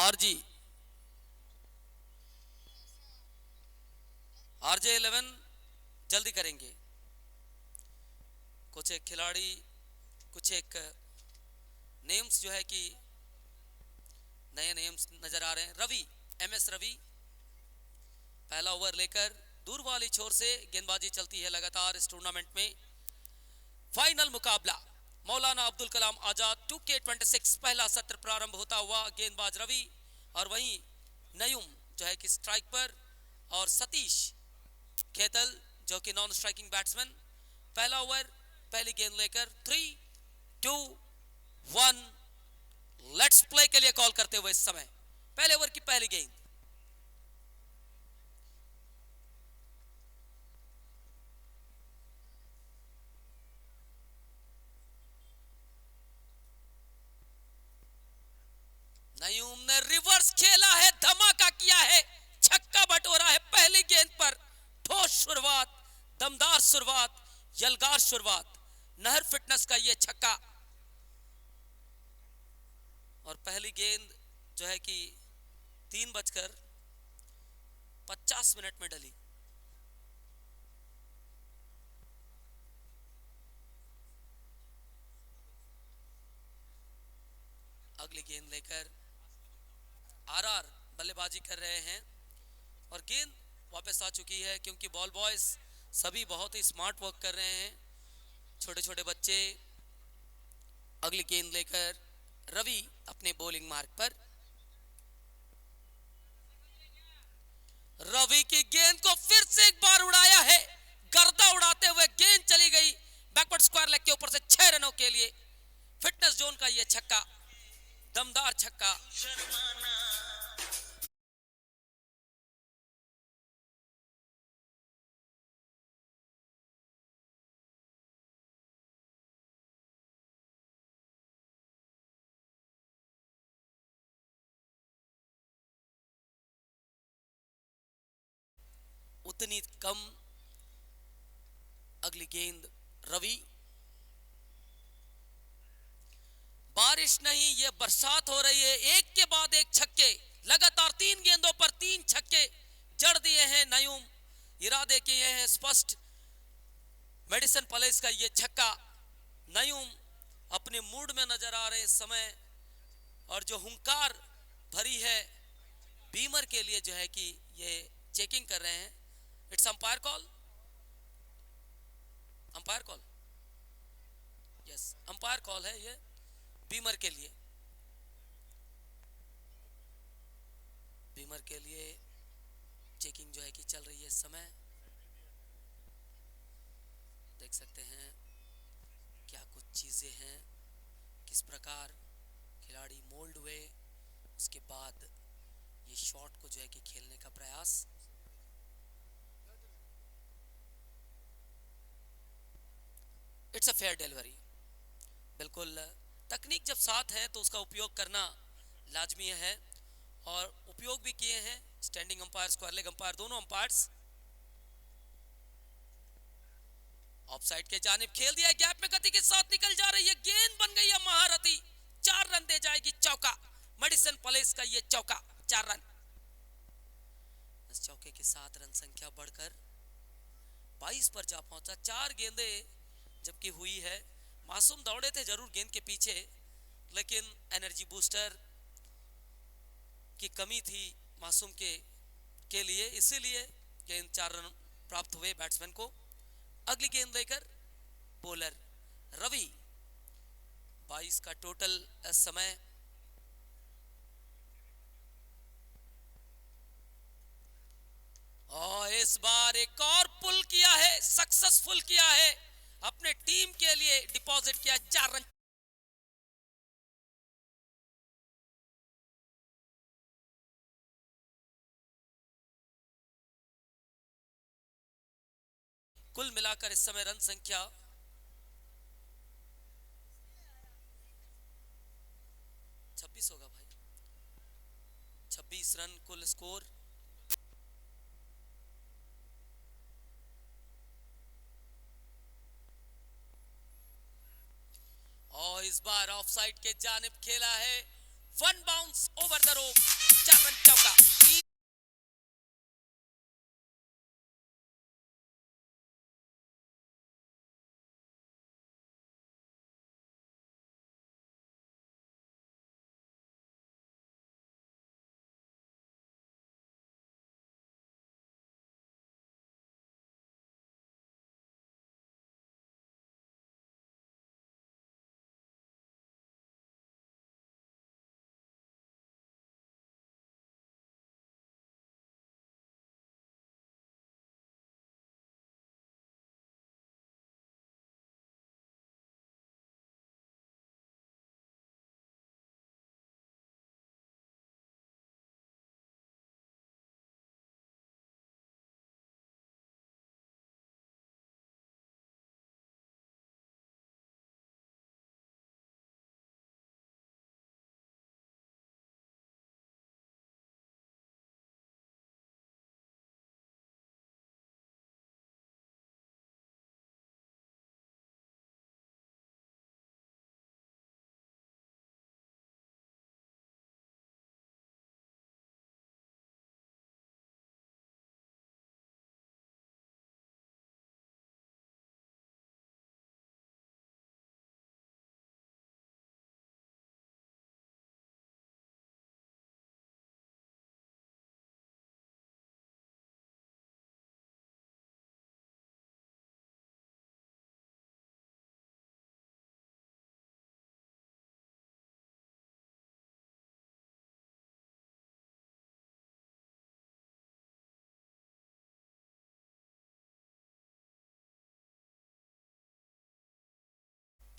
RG RJ 11 जल्दी करेंगे। कुछ एक खिलाड़ी, कुछ एक नेम्स जो है कि नए नेम्स नजर आ रहे हैं। रवि, एमएस रवि पहला ओवर लेकर दूर वाली छोर से गेंदबाजी चलती है लगातार इस टूर्नामेंट में। फाइनल मुकाबला मौलाना अब्दुल कलाम आजाद 2K26 पहला सत्र प्रारंभ होता हुआ। गेंदबाज रवि और वहीं नयूम जो है कि स्ट्राइक पर, और सतीश खेतल जो कि नॉन स्ट्राइकिंग बैट्समैन। पहला ओवर पहली गेंद लेकर 3, 2, 1 लेट्स प्ले के लिए कॉल करते हुए इस समय पहले ओवर की पहली गेंद। नयूम ने रिवर्स खेला है, धमाका किया है, छक्का बटोरा है पहली गेंद पर। ठोस शुरुआत, दमदार शुरुआत, यलगार शुरुआत, नहर फिटनेस का यह छक्का। और पहली गेंद जो है कि 3:50 में डली। अगली गेंद लेकर आरआर बल्लेबाजी कर रहे हैं और गेंद वापस आ चुकी है, क्योंकि बॉल बॉयज सभी बहुत ही स्मार्ट वर्क कर रहे हैं, छोटे छोटे बच्चे। अगली गेंद लेकर रवि अपने बॉलिंग मार्ग पर। रवि की गेंद को फिर से एक बार उड़ाया है, गर्दा उड़ाते हुए गेंद चली गई बैकवर्ड स्क्वायर लेग के ऊपर से 6 रनों के लिए। फिटनेस जोन का यह छक्का, दमदार छक्का। उतनी कम अगली गेंद रवि। बारिश नहीं, यह बरसात हो रही है। एक के बाद एक छक्के, लगातार 3 गेंदों पर 3 छक्के जड़ दिए हैं नयूम। इरादे किए हैं स्पष्ट। मेडिसन पैलेस का यह छक्का। नयूम अपने मूड में नजर आ रहे इस समय, और जो हुंकार भरी है बीमर के लिए जो है कि ये चेकिंग कर रहे हैं। It's umpire call, umpire call, yes umpire call है ये बीमर के लिए। बीमर के लिए चेकिंग जो है कि चल रही है इस समय। देख सकते हैं क्या कुछ चीजें हैं, किस प्रकार खिलाड़ी मोल्ड हुए, उसके बाद ये शॉट को जो है कि खेलने का प्रयास। It's a fair delivery. बिल्कुल, तकनीक जब साथ है तो उसका उपयोग करना लाजमी है, और उपयोग भी किए हैं standing umpire, square leg umpire, दोनों अंपायर्स। ऑफसाइड के जानिब खेल दिया, गैप में गति के साथ निकल जा रही है गेंद, बन गई है महारथी। 4 रन दे जाएगी चौका, मेडिसन पैलेस का ये चौका, 4 रन। इस चौके के साथ रन संख्या बढ़कर 22 पर जा पहुंचा। 4 गेंदे जबकि हुई है। मासूम दौड़े थे जरूर गेंद के पीछे, लेकिन एनर्जी बूस्टर की कमी थी मासूम के लिए, इसीलिए गेंद 4 रन प्राप्त हुए बैट्समैन को। अगली गेंद लेकर बॉलर रवि। 22 का टोटल इस समय। और इस बार एक और पुल किया है, सक्सेसफुल किया है, अपने टीम के लिए डिपॉजिट किया 4 रन। कुल मिलाकर इस समय रन संख्या 26 होगा भाई, 26 रन कुल स्कोर। और इस बार ऑफसाइड के जानिब खेला है, one bounce bounce over the rope. 4 run चौका.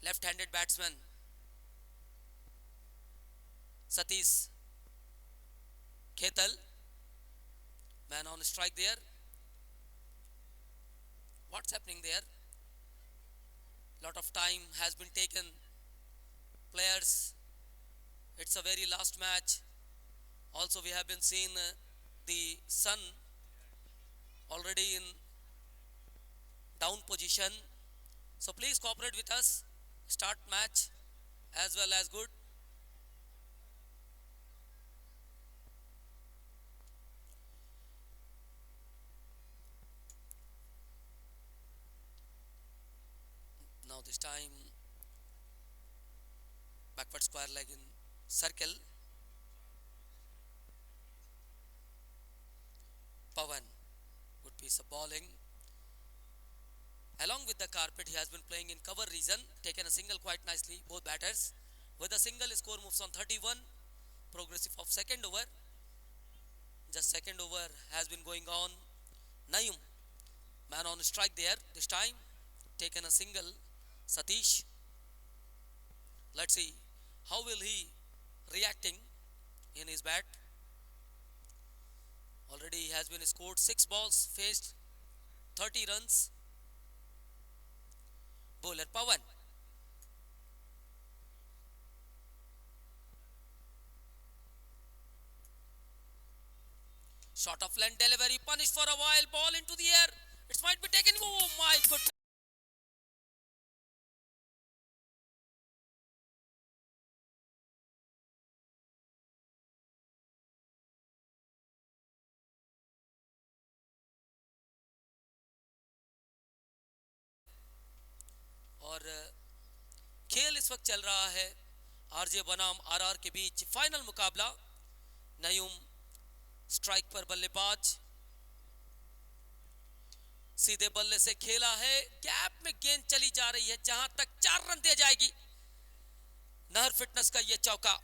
Left-handed batsman Satish Khaital, man on strike there. What's happening there? Lot of time has been taken. Players, it's a very last match. Also, we have been seeing the sun already in down position. So please cooperate with us. Start match as well as good. Now this time backward square leg in circle. Pawan, good piece of bowling. Along with the carpet, he has been playing in cover region, taken a single quite nicely, both batters. With a single, score moves on 31, progressive of second over. Just second over has been going on. Naeem, man on strike there, this time, taken a single. Satish, let's see, how will he reacting in his bat. Already he has been scored 6 balls, faced 30 runs. Bowler Pawan. Shot of length delivery, punished for a while, ball into the air. It might be taken. Oh my goodness. और खेल इस वक्त चल रहा है RJ बनाम RR के बीच final मुकाबला. नयूम स्ट्राइक पर बल्लेबाज, सीधे बल्ले से खेला है, गैप में गेंद चली जा रही है, जहां तक 4 रन दे जाएगी. नहर फिटनेस का यह चौका.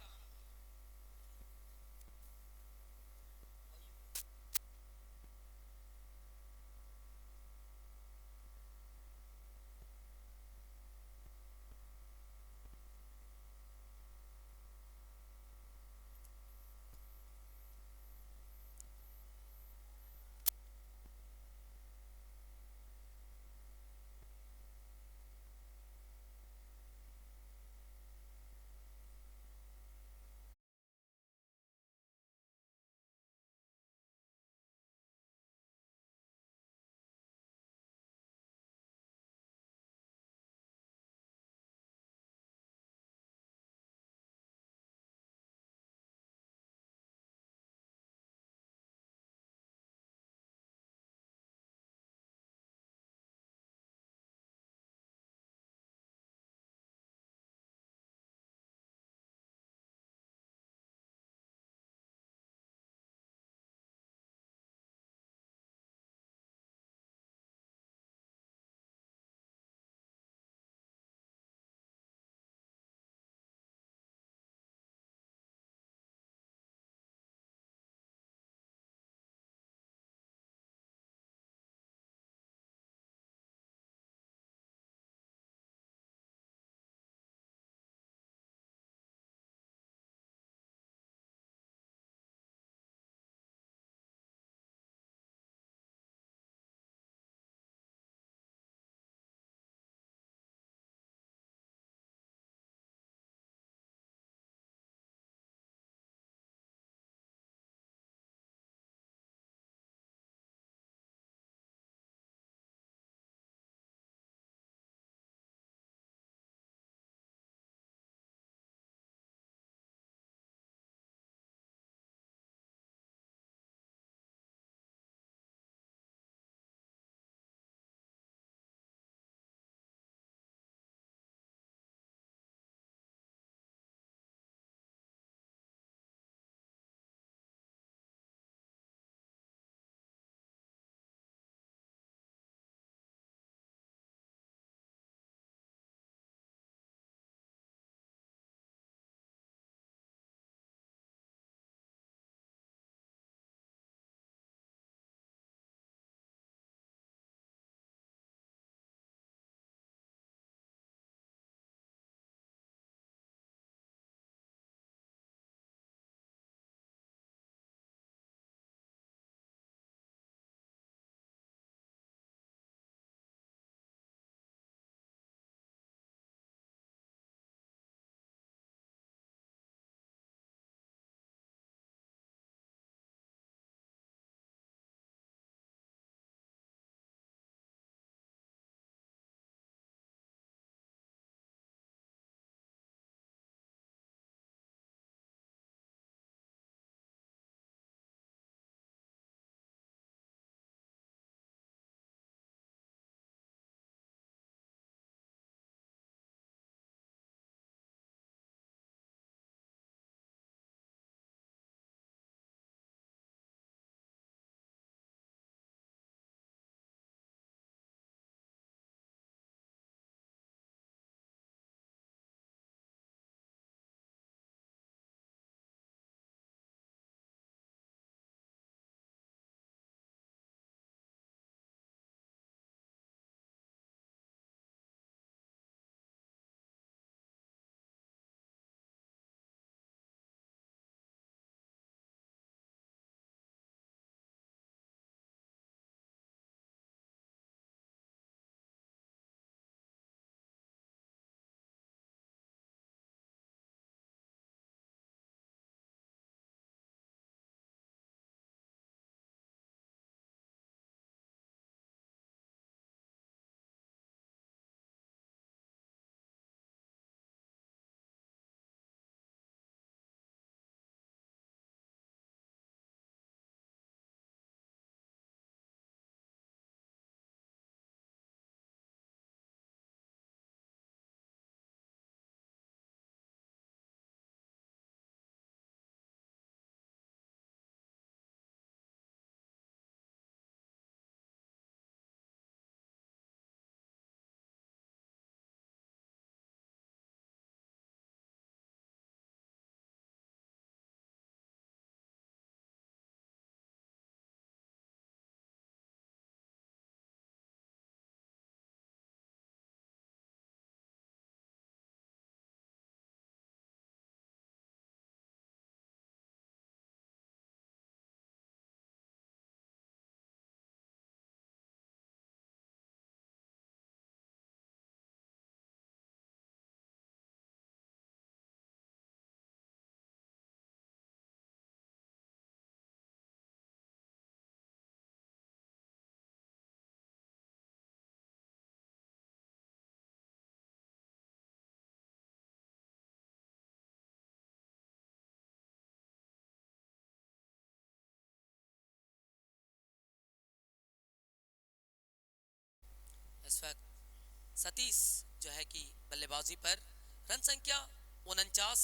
इस वक्त सतीश जो है कि बल्लेबाजी पर। रन संख्या 49,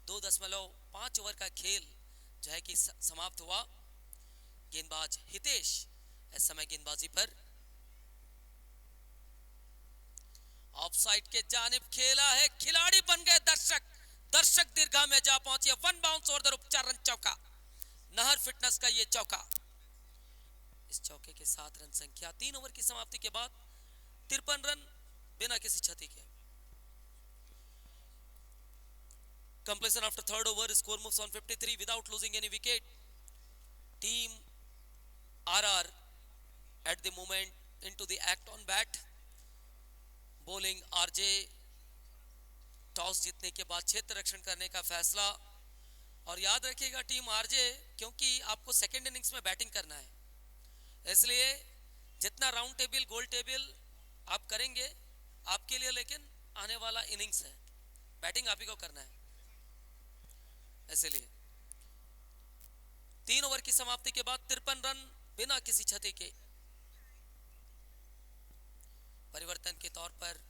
2.5 ओवर का खेल जो है कि समाप्त हुआ। गेंदबाज हितेश इस समय गेंदबाजी पर। ऑफसाइड के जानिब खेला है, खिलाड़ी बन गए दर्शक। दर्शक दीर्घा में जा पहुंचे। वन बाउंस ओवर द रूप, 4 रन चौका। नहर फिटनेस का ये चौका। इस चौके के साथ रन संख्या 3 ओवर की समाप्ति के बाद 53 रन बिना किसी क्षति के। Completion after third over, score moves on 53 without losing any wicket. Team RR at the moment into the act on bat. Bowling RJ, toss जीतने के बाद क्षेत्र रक्षण करने का फैसला। और याद रखिएगा टीम आरजे, क्योंकि आपको सेकेंड इनिंग्स में बैटिंग करना है, इसलिए जितना राउंड टेबल गोल टेबल आप करेंगे आपके लिए, लेकिन आने वाला इनिंग्स है, बैटिंग आप ही को करना है। इसलिए 3 ओवर की समाप्ति के बाद 53 रन बिना किसी क्षति के। परिवर्तन के तौर पर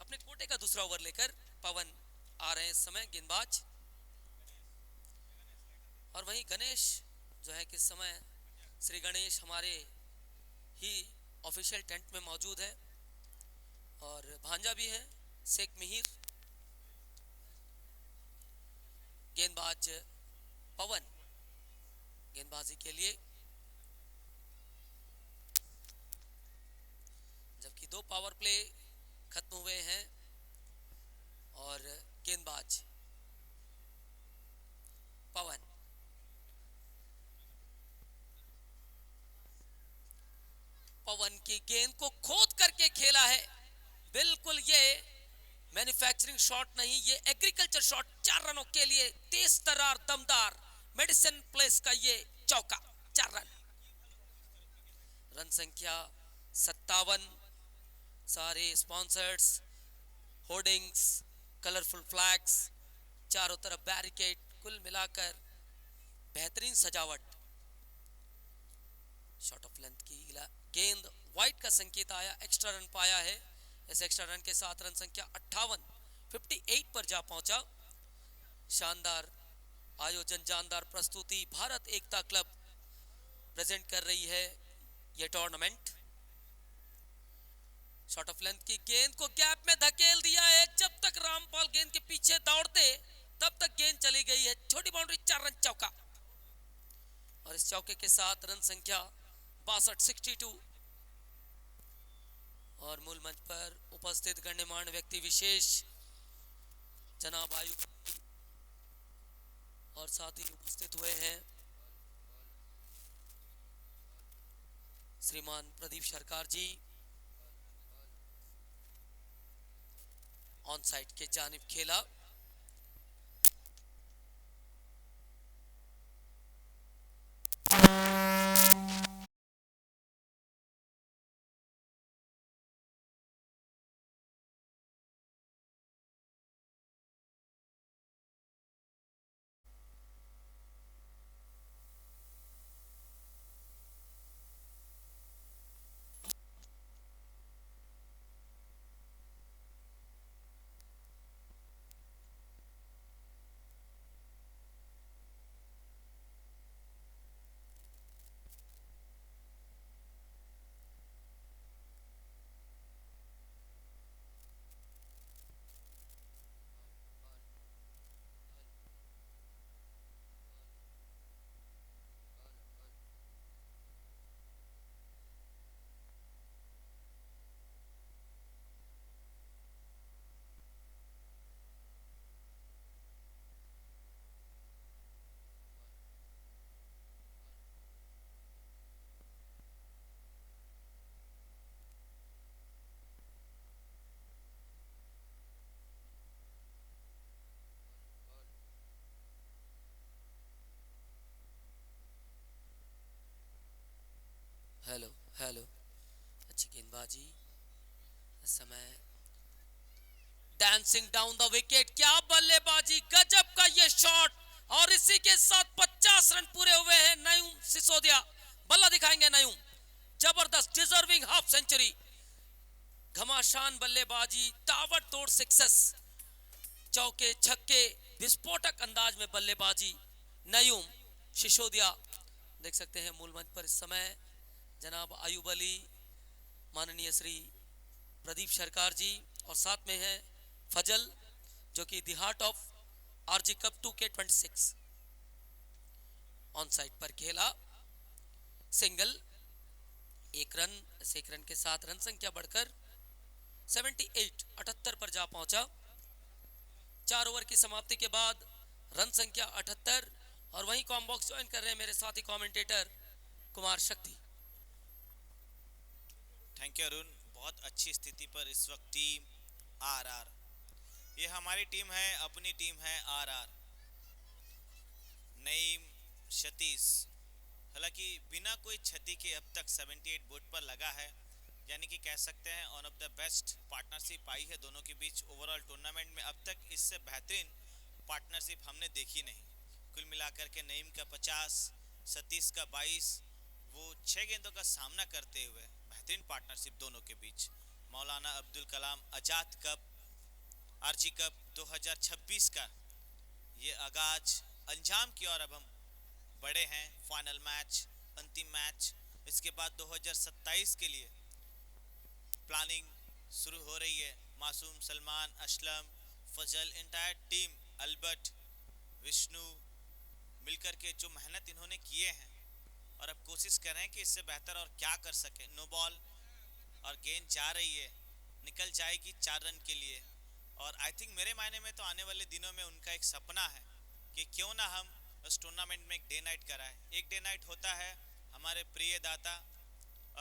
अपने कोटे का दूसरा ओवर लेकर पवन आ रहे हैं इस समय गेंदबाज। और वहीं गणेश जो है कि इस समय श्री गणेश हमारे ही ऑफिशियल टेंट में मौजूद है, और भांजा भी है शेख मिहिर। गेंदबाज पवन गेंदबाजी के लिए, जबकि 2 पावर प्ले खत्म हुए हैं। और गेंदबाज पवन की गेंद को खोद करके खेला है। बिल्कुल ये मैन्युफैक्चरिंग शॉट नहीं, ये एग्रीकल्चर शॉट। 4 रनों के लिए तेज तर्रार दमदार मेडिसिन प्लेस का ये चौका, 4 रन। रन संख्या 57। सारे स्पॉन्सर्स, होर्डिंग्स, कलरफुल फ्लैग्स, चारों तरफ बैरिकेड, कुल मिलाकर बेहतरीन सजावट। शॉट ऑफ लेंथ की गेंद, वाइड का संकेत आया, एक्स्ट्रा रन पाया है। इस एक्स्ट्रा रन के साथ रन संख्या 58 पर जा पहुंचा। शानदार आयोजन, जानदार प्रस्तुति। भारत एकता क्लब प्रेजेंट कर रही है यह टूर्नामेंट। शॉट ऑफ लेंथ की गेंद को गैप में धकेल दिया है। जब तक रामपाल गेंद के पीछे दौड़ते तब तक गेंद चली गई है। छोटी बाउंड्री, 4 रन चौका। और इस चौके के साथ रन संख्या 62। और मूल मंच पर उपस्थित गण्यमान्य व्यक्ति विशेष जनाब आयुक्त और साथ ही उपस्थित हुए हैं श्रीमान प्रदीप सरकार जी। ऑन साइड के जानिब खेला। हेलो हेलो, अच्छी गेंदबाजी। इस समय डांसिंग डाउन द विकेट, क्या बल्लेबाजी, गजब का ये शॉट। और इसी के साथ 50 रन पूरे हुए हैं। नयूम सिसोदिया बल्ला दिखाएंगे। नयूम जबरदस्त, डिजर्विंग हाफ सेंचुरी। घमासान बल्लेबाजी, ताबड़तोड़ सिक्सेस, चौके छक्के, विस्फोटक अंदाज में बल्लेबाजी। नयूम सिसोदिया देख सकते हैं मूल मंच पर इस समय जनाब आयुब अली, माननीय श्री प्रदीप सरकार जी, और साथ में है फजल जो कि the heart of RG cup 2K26 on side पर खेला। सिंगल, एक रन के साथ रन संख्या बढ़कर 78 पर जा पहुंचा। 4 ओवर की समाप्ति के बाद रन संख्या 78। और वहीं कॉम्बॉक्स ज्वाइन कर रहे हैं मेरे साथी कमेंटेटर कुमार शक्ति। Thank you Arun. बहुत अच्छी स्थिति पर इस वक्त टीम आरआर, ये हमारी टीम है, अपनी टीम है आरआर। नईम, सतीश, हालांकि बिना कोई क्षति के अब तक 78 बोर्ड पर लगा है, यानी कि कह सकते हैं one of the best partnership आई है दोनों के बीच ओवरऑल टूर्नामेंट में। अब तक इससे बेहतरीन पार्टनरशिप हमने देखी नहीं। कुल मिलाकर के नईम का 50, सतीश का 22, वो 6 गेंदों का सामना करते हुए बेहतरीन पार्टनरशिप दोनों के बीच। मौलाना Abdul Kalam Azad cup RG cup 2026 का ये आगाज अंजाम की ओर अब हम बड़े हैं। फाइनल मैच, अंतिम मैच, इसके बाद 2027 के लिए प्लानिंग शुरू हो रही है। मासूम, सलमान, असलम, फजल, इंटायर टीम, अल्बर्ट, विष्णु मिलकर के जो मेहनत इन्होंने किए हैं और अब कोशिश कर रहे हैं कि इससे बेहतर और क्या कर सके। नो बॉल और गेंद जा रही है, निकल जाएगी 4 रन के लिए। और आई थिंक मेरे मायने में तो आने वाले दिनों में उनका एक सपना है कि क्यों ना हम उस टूर्नामेंट में एक डे नाइट कराएं। एक डे नाइट होता है हमारे प्रिय दाता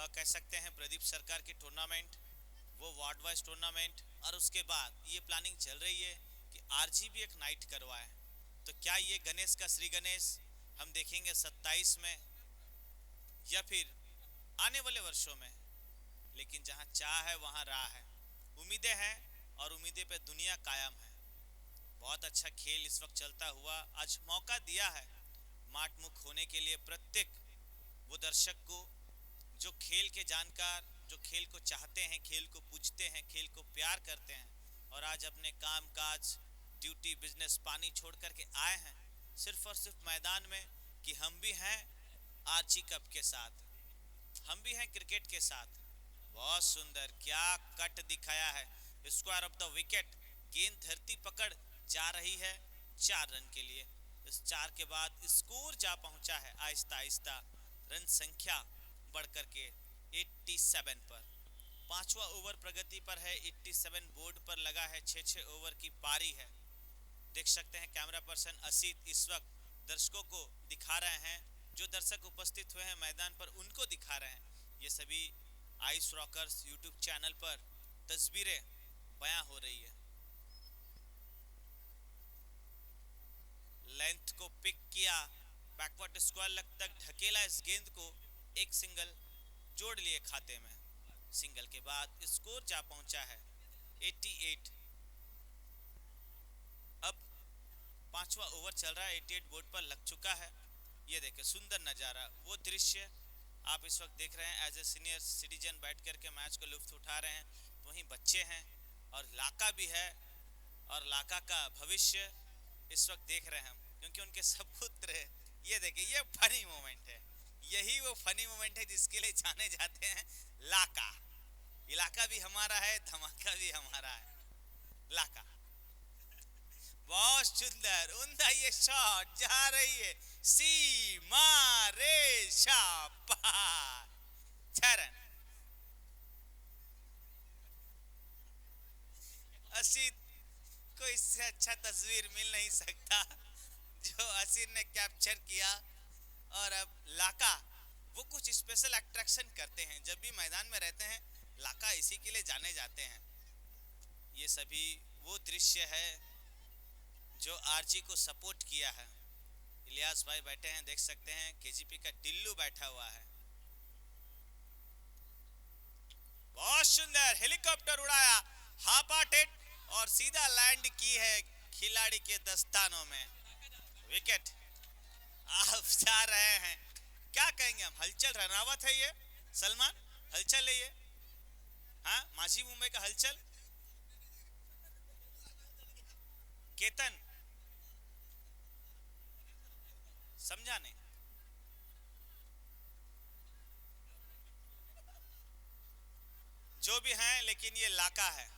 कह सकते हैं प्रदीप सरकार की टूर्नामेंट, वो वार्ड वाइज टूर्नामेंट, और उसके बाद ये प्लानिंग चल रही है कि आरजी भी एक नाइट करवाए। तो क्या ये गणेश का श्री गणेश हम देखेंगे 27 में या फिर आने वाले वर्षों में? लेकिन जहां चाह है वहां राह है, उम्मीदें हैं और उम्मीदें पे दुनिया कायम है। बहुत अच्छा खेल इस वक्त चलता हुआ आज मौका दिया है माठ मुख होने के लिए प्रत्येक वो दर्शक को जो खेल के जानकार, जो खेल को चाहते हैं, खेल को पूजते हैं, खेल को प्यार करते हैं, और आज अपने काम काज, ड्यूटी, बिजनेस पानी छोड़ करके आए हैं सिर्फ और सिर्फ मैदान में कि हम भी हैं आरजी कप के साथ, हम भी हैं क्रिकेट के साथ। बहुत सुंदर, क्या कट दिखाया है, स्क्वायर ऑफ द विकेट। गेंद धरती पकड़ जा रही है 4 रन के लिए। इस 4 के बाद स्कोर जा पहुंचा है आहिस्ता आहिस्ता, रन संख्या बढ़कर के 87 पर। 5वां ओवर प्रगति पर है, 87 बोर्ड पर लगा है। 6-6 ओवर की पारी है। देख सकते हैं कैमरा पर्सन असित इस वक्त दर्शकों को दिखा रहे हैं, जो दर्शक उपस्थित हुए हैं मैदान पर उनको दिखा रहे हैं। ये सभी आइस रॉकर्स यूट्यूब चैनल पर तस्वीरें बयां हो रही है। लेंथ को पिक किया, बैकवर्ड स्क्वायर लग तक ढकेला इस गेंद को, एक सिंगल जोड़ लिए खाते में। सिंगल के बाद स्कोर जा पहुंचा है 88। अब 5वां ओवर चल रहा है, 88 बोर्ड पर लग चुका है। ये देखे सुंदर नजारा, वो दृश्य आप इस वक्त देख रहे हैं। एज ए सीनियर सिटीजन बैठ करके मैच को लुत्फ उठा रहे हैं, वहीं बच्चे हैं और लाका भी है, और लाका का भविष्य इस वक्त देख रहे हैं हम, क्योंकि उनके सपुत्र है। ये देखिए, ये फनी मोमेंट है, यही वो फनी मोमेंट है जिसके लिए जाने जाते हैं लाका। इलाका भी हमारा है, धमाका भी हमारा है। लाका बहुत सुंदर, उम्दा ये शॉट जा रही है सीमा रेशा पार, 6 रन। असित को इससे अच्छा तस्वीर मिल नहीं सकता जो असित ने कैप्चर किया। और अब लाका वो कुछ स्पेशल अट्रैक्शन करते हैं जब भी मैदान में रहते हैं, लाका इसी के लिए जाने जाते हैं। ये सभी वो दृश्य है जो आरजी को सपोर्ट किया है। इलियास भाई बैठे हैं, देख सकते हैं केजीपी का टिल्लू बैठा हुआ है। बहुत सुंदर हेलीकॉप्टर उड़ाया, हाफ हार्टेड, और सीधा लैंड की है खिलाड़ी के दस्तानों में। विकेट आप जा रहे हैं, क्या कहेंगे हम? हलचल रनावत है ये, सलमान हलचल है ये। हाँ, माझी मुंबई का हलचल, केतन, समझा नहीं। जो भी हैं, लेकिन ये लाका है।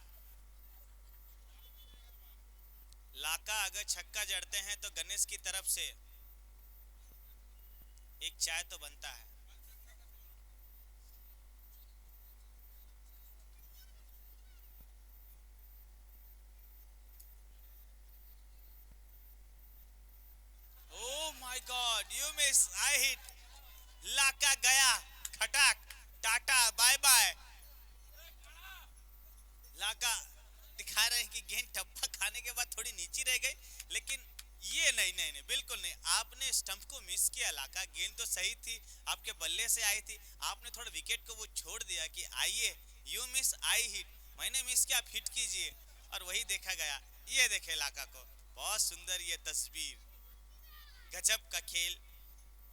लाका अगर छक्का जड़ते हैं तो गणेश की तरफ से एक चाय तो बनता है। Oh my God, you miss, I hit. Laka गया, खटाक, टाटा बाय बाय। लाका दिखा रहे हैं कि गेंद टप्पा खाने के बाद थोड़ी नीची रह गई, लेकिन ये नहीं नहीं नहीं, बिल्कुल नहीं। आपने स्टंप को मिस किया। लाका गेंद तो सही थी, आपके बल्ले से आई थी, आपने थोड़ा विकेट को वो छोड़ दिया कि आइए, यू मिस आई हिट, मैंने मिस किया आप हिट कीजिए, और वही देखा गया। ये देखे लाका को, बहुत सुंदर ये तस्वीर, गजब का खेल।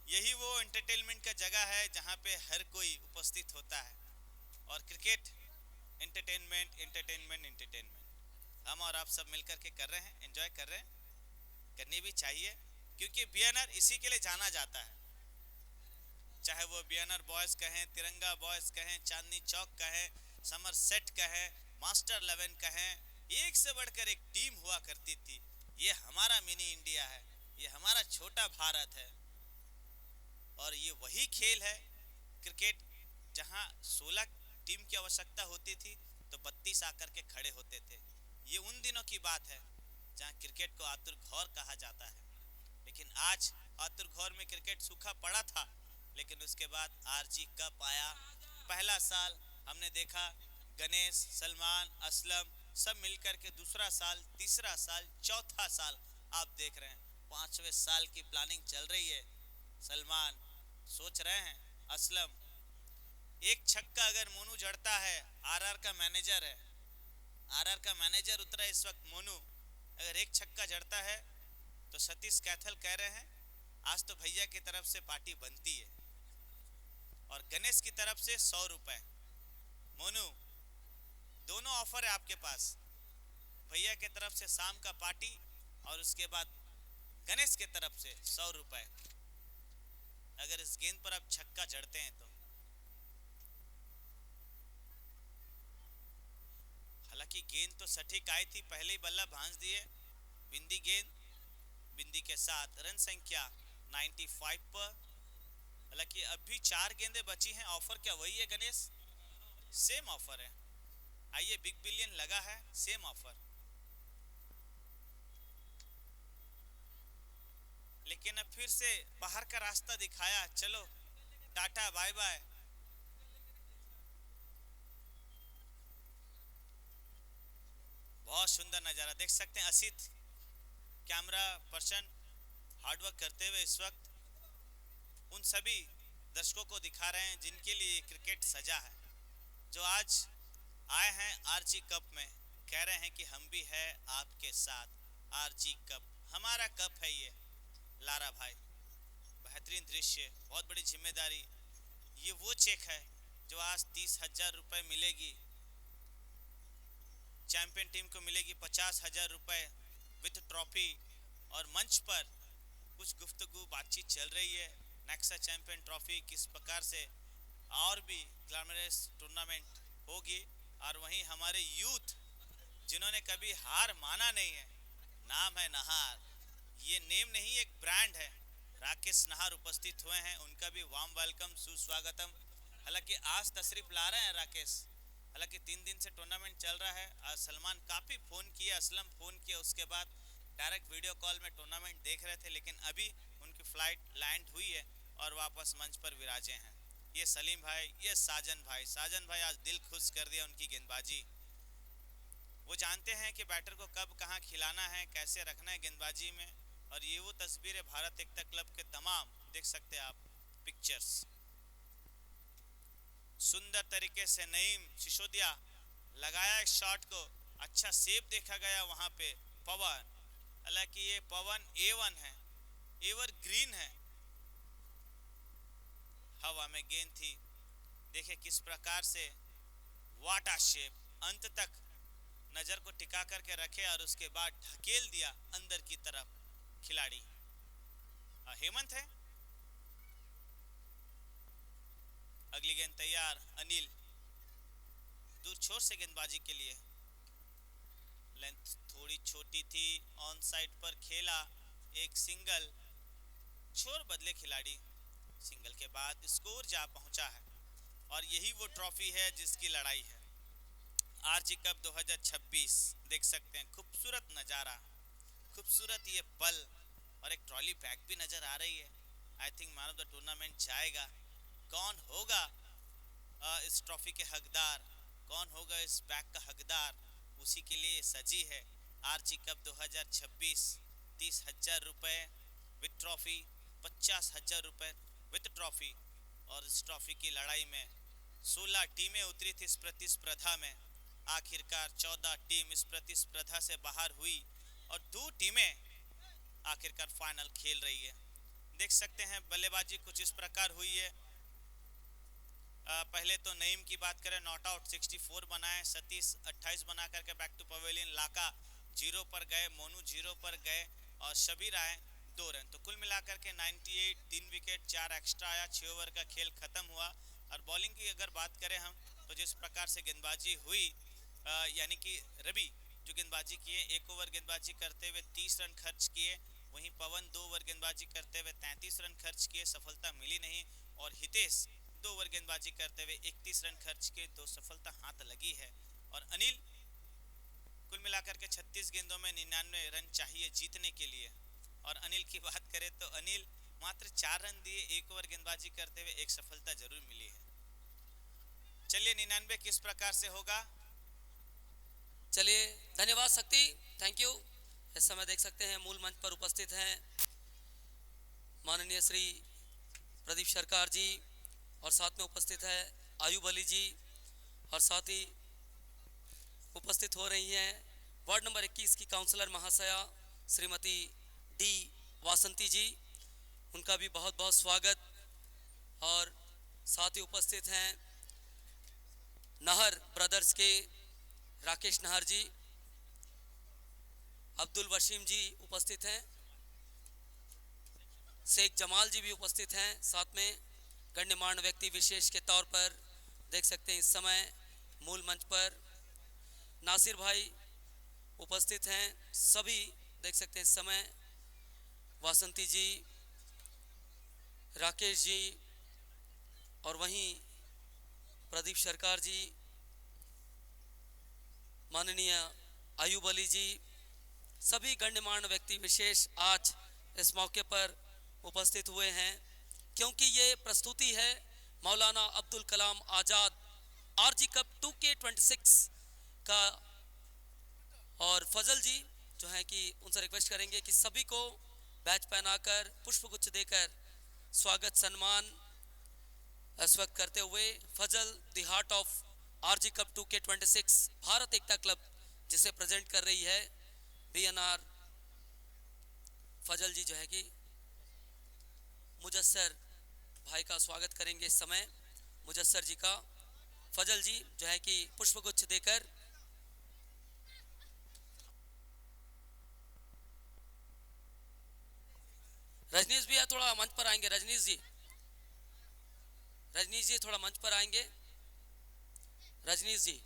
यही वो एंटरटेनमेंट का जगह है जहाँ पे हर कोई उपस्थित होता है। और क्रिकेट एंटरटेनमेंट एंटरटेनमेंट एंटरटेनमेंट, हम और आप सब मिलकर के कर रहे हैं, एंजॉय कर रहे हैं, करनी भी चाहिए, क्योंकि बीएनआर इसी के लिए जाना जाता है। चाहे वो बीएनआर बॉयज कहें, तिरंगा बॉयज कहें, चांदनी चौक कहें, समर सेट कहें, मास्टर 11 कहें, एक से बढ़कर एक टीम हुआ करती थी। ये हमारा मिनी इंडिया है, ये हमारा छोटा भारत है। और ये वही खेल है क्रिकेट, जहां 16 टीम की आवश्यकता होती थी तो 32 आकर के खड़े होते थे। ये उन दिनों की बात है जहां क्रिकेट को आतुर घौर कहा जाता है। लेकिन आज आतुर घौर में क्रिकेट सूखा पड़ा था, लेकिन उसके बाद आरजी कप आया। पहला साल हमने देखा गणेश, सलमान, असलम सब मिलकर के, दूसरा साल, तीसरा साल, चौथा साल आप देख रहे हैं, 5वें साल की प्लानिंग चल रही है। सलमान सोच रहे हैं, असलम, एक छक्का अगर मोनू जड़ता है, आरआर का मैनेजर है, आरआर का मैनेजर उतरा इस वक्त मोनू, अगर एक छक्का जड़ता है तो सतीश कैथल कह रहे हैं आज तो भैया की तरफ से पार्टी बनती है, और गणेश की तरफ से 100 रुपए। मोनू, दोनों ऑफर है आपके पास, भैया की तरफ से शाम का पार्टी, और उसके बाद गणेश की तरफ से 100 रुपए, अगर इस गेंद पर आप छक्का जड़ते हैं तो। हालांकि गेंद तो सटीक आई थी, पहले ही बल्ला भांज दिए, बिंदी गेंद, बिंदी के साथ रन संख्या 95 पर। हालांकि अभी 4 गेंदें बची हैं, ऑफर क्या वही है गणेश? सेम ऑफर है, आइए बिग बिलियन लगा है, सेम ऑफर। लेकिन अब फिर से बाहर का रास्ता दिखाया, चलो टाटा बाय बाय। बहुत सुंदर नज़ारा देख सकते हैं, असित कैमरा पर्सन हार्डवर्क करते हुए इस वक्त उन सभी दर्शकों को दिखा रहे हैं जिनके लिए क्रिकेट सजा है, जो आज आए हैं आरजी कप में, कह रहे हैं कि हम भी है आपके साथ। आरजी कप हमारा कप है, ये लारा भाई, बेहतरीन दृश्य, बहुत बड़ी जिम्मेदारी। ये वो चेक है जो आज 30,000 रुपये मिलेगी, चैंपियन टीम को मिलेगी 50,000 रुपये विथ ट्रॉफी। और मंच पर कुछ गुफ्तगू बातचीत चल रही है, नेक्सा चैंपियन ट्रॉफी किस प्रकार से और भी ग्लैमरस टूर्नामेंट होगी। और वहीं हमारे यूथ जिन्होंने कभी हार माना नहीं है, नाम है नहार, ये नेम नहीं एक ब्रांड है, राकेश नहार उपस्थित हुए हैं, उनका भी वार्म वेलकम, सुस्वागतम। हालांकि आज तशरीफ ला रहे हैं राकेश, हालांकि 3 दिन से टूर्नामेंट चल रहा है। आज सलमान काफ़ी फ़ोन किया, असलम फ़ोन किया, उसके बाद डायरेक्ट वीडियो कॉल में टूर्नामेंट देख रहे थे, लेकिन अभी उनकी फ़्लाइट लैंड हुई है और वापस मंच पर विराजे हैं। ये सलीम भाई, ये साजन भाई, साजन भाई आज दिल खुश कर दिया उनकी गेंदबाजी। वो जानते हैं कि बैटर को कब कहाँ खिलाना है, कैसे रखना है गेंदबाजी में। और ये वो तस्वीर है भारत एकता क्लब के तमाम, देख सकते हैं आप पिक्चर्स, सुंदर तरीके से नईम सिसोदिया लगाया एक शॉट को, अच्छा सेव देखा गया वहां पे पवन। हालांकि ये पवन A1 है, एवर ग्रीन है, हवा में गेंद थी, देखे किस प्रकार से व्हाट अ शेप, अंत तक नजर को टिका करके रखे और उसके बाद ढकेल दिया अंदर की तरफ खिलाड़ी। हेमंत है। अगली गेंद तैयार, अनिल दूर छोर से गेंदबाजी के लिए, लेंथ थोड़ी छोटी थी, ऑन साइड पर खेला, एक सिंगल, छोर बदले खिलाड़ी, सिंगल के बाद स्कोर जा पहुंचा है और यही वो ट्रॉफी है जिसकी लड़ाई है। आरजी कप 2026 देख सकते हैं, खूबसूरत नज़ारा, खूबसूरत ये पल और एक ट्रॉली बैग भी नजर आ रही है। I think man of the tournament जाएगा, कौन होगा इस ट्रॉफी के हकदार, कौन होगा इस बैग का हकदार, उसी के लिए सजी है आरजी कप 2026। 30,000 रुपए विद ट्रॉफी, 50,000 रुपए विद ट्रॉफी। और इस ट्रॉफी की लड़ाई में 16 टीमें उतरी थी इस प्रतिस्पर्धा में, आखिरकार 14 टीम इस प्रतिस्पर्धा से बाहर हुई और 2 टीमें आखिरकार फाइनल खेल रही है। देख सकते हैं बल्लेबाजी कुछ इस प्रकार हुई है। पहले तो नईम की बात करें, नॉट आउट 64 बनाए, सतीश 28 बना करके बैक टू पवेलियन, लाका 0 पर गए, मोनू 0 पर गए और शबीर आए 2 रन। तो कुल मिलाकर के 98, 3 विकेट, 4 एक्स्ट्रा आया, 6 ओवर का खेल खत्म हुआ। और बॉलिंग की अगर बात करें हम, तो जिस प्रकार से गेंदबाजी हुई, यानी कि रवि जो गेंदबाजी किए, 1 ओवर गेंदबाजी करते हुए 30 रन खर्च किए, वहीं पवन 2 ओवर गेंदबाजी करते हुए 33 रन खर्च किए, सफलता मिली नहीं। और हितेश 2 ओवर गेंदबाजी करते हुए 31 रन खर्च किए, तो सफलता हाथ लगी है। और अनिल कुल मिलाकर के 36 गेंदों में 99 रन चाहिए जीतने के लिए। और अनिल की बात करें तो अनिल मात्र 4 रन दिए, 1 ओवर गेंदबाजी करते हुए एक सफलता जरूर मिली है। चलिए 99 किस प्रकार से होगा। चलिए धन्यवाद शक्ति, थैंक यू। इस समय देख सकते हैं मूल मंच पर उपस्थित हैं माननीय श्री प्रदीप सरकार जी, और साथ में उपस्थित है आयुब अली जी, और साथ ही उपस्थित हो रही हैं वार्ड नंबर 21 की काउंसलर महाशया श्रीमती डी वासंती जी, उनका भी बहुत बहुत स्वागत। और साथ ही उपस्थित हैं नहर ब्रदर्स के राकेश नहर जी, अब्दुल वसीम जी उपस्थित हैं, शेख जमाल जी भी उपस्थित हैं। साथ में गण्यमान्य व्यक्ति विशेष के तौर पर देख सकते हैं इस समय मूल मंच पर नासिर भाई उपस्थित हैं, सभी देख सकते हैं इस समय, वासंती जी, राकेश जी, और वहीं प्रदीप सरकार जी, माननीय आयुब अली जी, सभी गण्यमान्य व्यक्ति विशेष आज इस मौके पर उपस्थित हुए हैं, क्योंकि ये प्रस्तुति है मौलाना Abdul Kalam Azad RG cup 2K26 का। और फजल जी जो है कि उनसे रिक्वेस्ट करेंगे कि सभी को बैच पहनाकर पुष्पगुच्छ देकर स्वागत सम्मान इस वक्त करते हुए, Fazal the heart of RG cup 2K26 Bharat Ekta club जिसे प्रेजेंट कर रही है बीएनआर, फजल जी जो है कि मुजस्सर भाई का स्वागत करेंगे इस समय, मुजस्सर जी का। फजल जी जो है कि पुष्पगुच्छ देकर रजनीश भैया थोड़ा मंच पर आएंगे, रजनीश जी थोड़ा मंच पर आएंगे, रजनीश जी।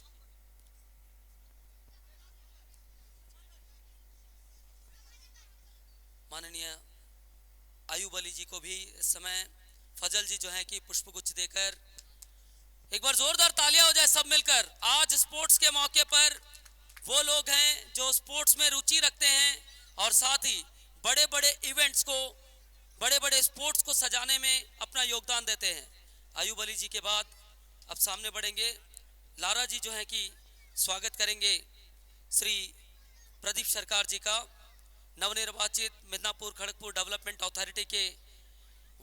माननीय आयुब अली जी को भी इस समय फजल जी जो है कि पुष्पगुच्छ देकर, एक बार जोरदार तालियां हो जाए सब मिलकर। आज स्पोर्ट्स के मौके पर वो लोग हैं जो स्पोर्ट्स में रुचि रखते हैं और साथ ही बड़े बड़े इवेंट्स को, बड़े बड़े स्पोर्ट्स को सजाने में अपना योगदान देते हैं। आयुब अली जी के बाद अब सामने बढ़ेंगे लारा जी जो है कि स्वागत करेंगे श्री प्रदीप सरकार जी का, नवनिर्वाचित मिदनापुर खड़गपुर डेवलपमेंट अथॉरिटी के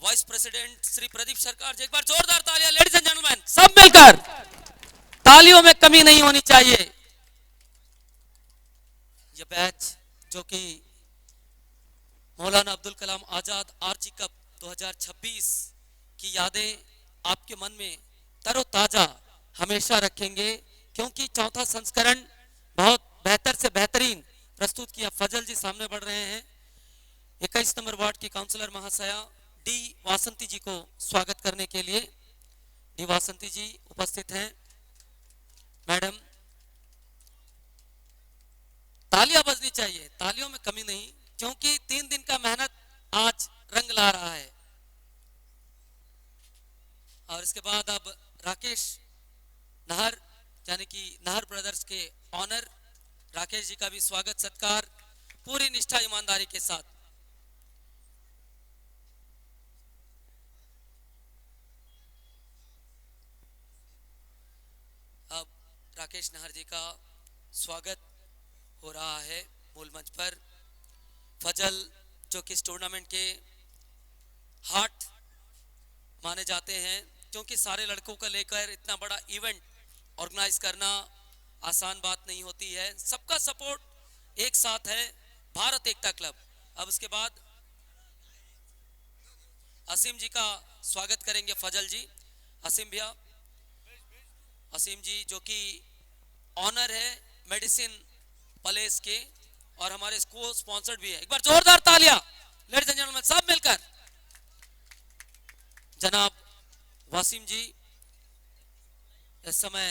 वाइस प्रेसिडेंट श्री प्रदीप सरकार जी। एक बार जोरदार तालियां लेडीज एंड जेंटलमैन सब मिलकर, तालियों में कमी नहीं होनी चाहिए। यह बैच जो कि मौलाना अब्दुल कलाम आजाद आरजी कप 2026 की यादें आपके मन में तरोताजा हमेशा रखेंगे, क्योंकि चौथा संस्करण बहुत बेहतर से बेहतरीन प्रस्तुत किया। फजल जी सामने बढ़ रहे हैं। 21 नंबर वार्ड की काउंसलर महाशया डी वासंती जी को स्वागत करने के लिए डी वासंती जी उपस्थित हैं। मैडम, तालियां बजनी चाहिए, तालियों में कमी नहीं, क्योंकि 3 दिन का मेहनत आज रंग ला रहा है। और इसके बाद अब राकेश नाहर यानी कि नाहर ब्रदर्स के ऑनर राकेश जी का भी स्वागत सत्कार पूरी निष्ठा ईमानदारी के साथ। अब राकेश नाहर जी का स्वागत हो रहा है मूल मंच पर। फजल जो कि इस टूर्नामेंट के हार्ट माने जाते हैं, क्योंकि सारे लड़कों को लेकर इतना बड़ा इवेंट ऑर्गेनाइज करना आसान बात नहीं होती है। सबका सपोर्ट एक साथ है, भारत एकता क्लब। अब उसके बाद असीम जी का स्वागत करेंगे फजल जी। असीम भैया, असीम जी जो कि ऑनर है मेडिसिन पैलेस के और हमारे को स्पॉन्सर्ड भी है। एक बार जोरदार तालियां लेडीज एंड जेंटलमैन सब मिलकर। जनाब वासिम जी इस समय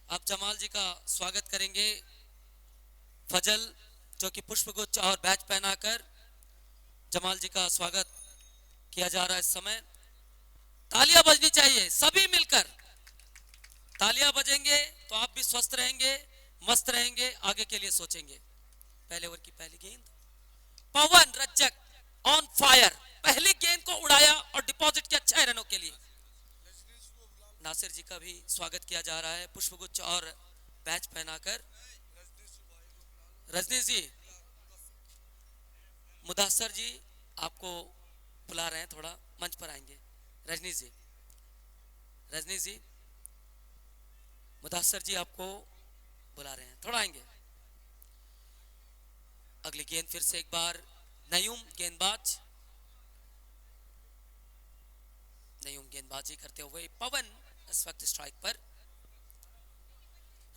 आप जमाल जी का स्वागत करेंगे। फजल जो कि पुष्पगुच्छ और बैच पहनाकर जमाल जी का स्वागत किया जा रहा है। इस समय तालियां बजनी चाहिए, सभी मिलकर तालियां बजेंगे तो आप भी स्वस्थ रहेंगे, मस्त रहेंगे, आगे के लिए सोचेंगे। पहले ओवर की पहली गेंद, पवन रज्जक ऑन फायर, पहली गेंद को उड़ाया और डिपॉजिट किया 6 रनों के लिए। नासिर जी का भी स्वागत किया जा रहा है पुष्पगुच्छ और बैच पहनाकर। रजनीश जी, मुदासर जी आपको बुला रहे हैं, थोड़ा मंच पर आएंगे। रजनीश जी, रजनीश जी, मुदासर जी आपको बुला रहे हैं, थोड़ा आएंगे। अगली गेंद फिर से एक बार नयूम गेंदबाज, नयूम गेंदबाजी करते हुए पवन इस वक्त स्ट्राइक पर।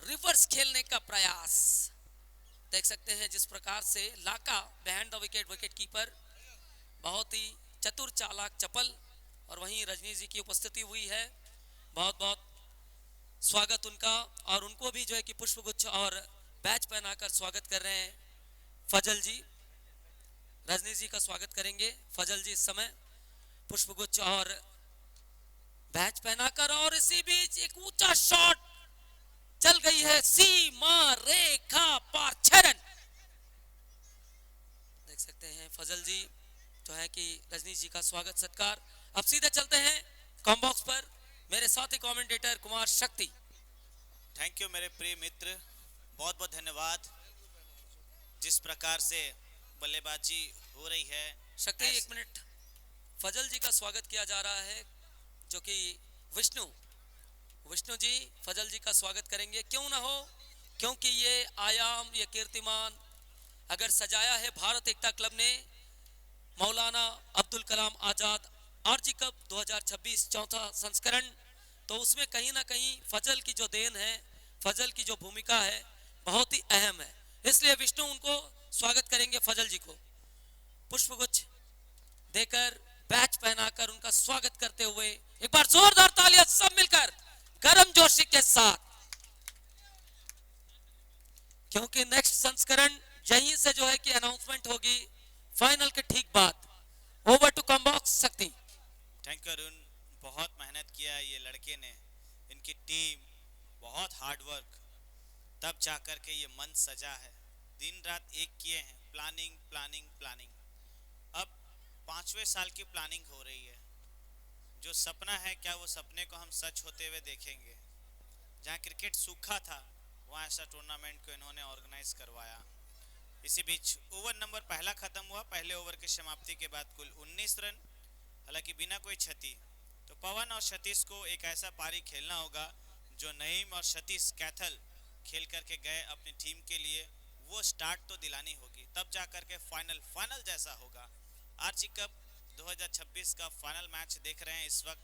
रिवर्स खेलने का प्रयास देख सकते हैं जिस प्रकार से Laka behind the wicket, wicket keeper बहुत ही चतुर चालाक चपल, और वहीं रजनीश जी की उपस्थिति हुई है। बहुत बहुत स्वागत उनका, और उनको भी जो है कि पुष्पगुच्छ और बैच पहनाकर स्वागत कर रहे हैं फजल जी। रजनीश जी का स्वागत करेंगे फजल जी इस समय पुष्पगुच्छ और बैच पहनाकर, और इसी बीच एक ऊंचा शॉट चल गई है सीमा रेखा पार, 6 रन। देख सकते हैं फजल जी जो है कि रजनीश जी का स्वागत सत्कार। अब सीधे चलते हैं कॉम्बॉक्स पर, मेरे साथी कमेंटेटर कुमार शक्ति। थैंक यू मेरे प्रिय मित्र, बहुत बहुत धन्यवाद। जिस प्रकार से बल्लेबाजी हो रही है। शक्ति एक मिनट, फजल जी का स्वागत किया जा रहा है जो कि विष्णु जी फजल जी का स्वागत करेंगे। क्यों ना हो, क्योंकि ये आयाम, ये कीर्तिमान अगर सजाया है भारत एकता क्लब ने, मौलाना अब्दुल कलाम आजाद आरजी कप 2026 चौथा संस्करण, तो उसमें कहीं ना कहीं फजल की जो देन है, फजल की जो भूमिका है बहुत ही अहम है। इसलिए विष्णु उनको स्वागत करेंगे फजल जी को पुष्पगुच्छ देकर, बैच पहनाकर उनका स्वागत करते हुए। एक बार जोरदार तालियां सब मिलकर गर्म जोशी के साथ, क्योंकि नेक्स्ट संस्करण यहीं से जो है कि अनाउंसमेंट होगी फाइनल के ठीक बाद। ओवर टू कॉम्बॉक्स शक्ति। थैंक यू अरुण, बहुत मेहनत किया ये लड़के ने, इनकी टीम बहुत हार्ड वर्क, तब जाकर के ये मंच सजा है। दिन रात एक किए हैं, प्लानिंग प्लानिंग प्लानिंग। अब 5वें साल की प्लानिंग हो रही है। जो सपना है क्या वो सपने को हम सच होते हुए देखेंगे। जहाँ क्रिकेट सूखा था वहाँ ऐसा टूर्नामेंट को इन्होंने ऑर्गेनाइज करवाया। इसी बीच ओवर नंबर पहला खत्म हुआ। पहले ओवर की समाप्ति के बाद कुल 19 रन, हालांकि बिना कोई क्षति। तो पवन और सतीश को एक ऐसा पारी खेलना होगा जो नईम और सतीश कैथल खेल करके गए अपनी टीम के लिए, वो स्टार्ट तो दिलानी होगी, तब जाकर के फाइनल जैसा होगा। आरजी कप 2026 का फाइनल मैच देख रहे हैं इस वक्त।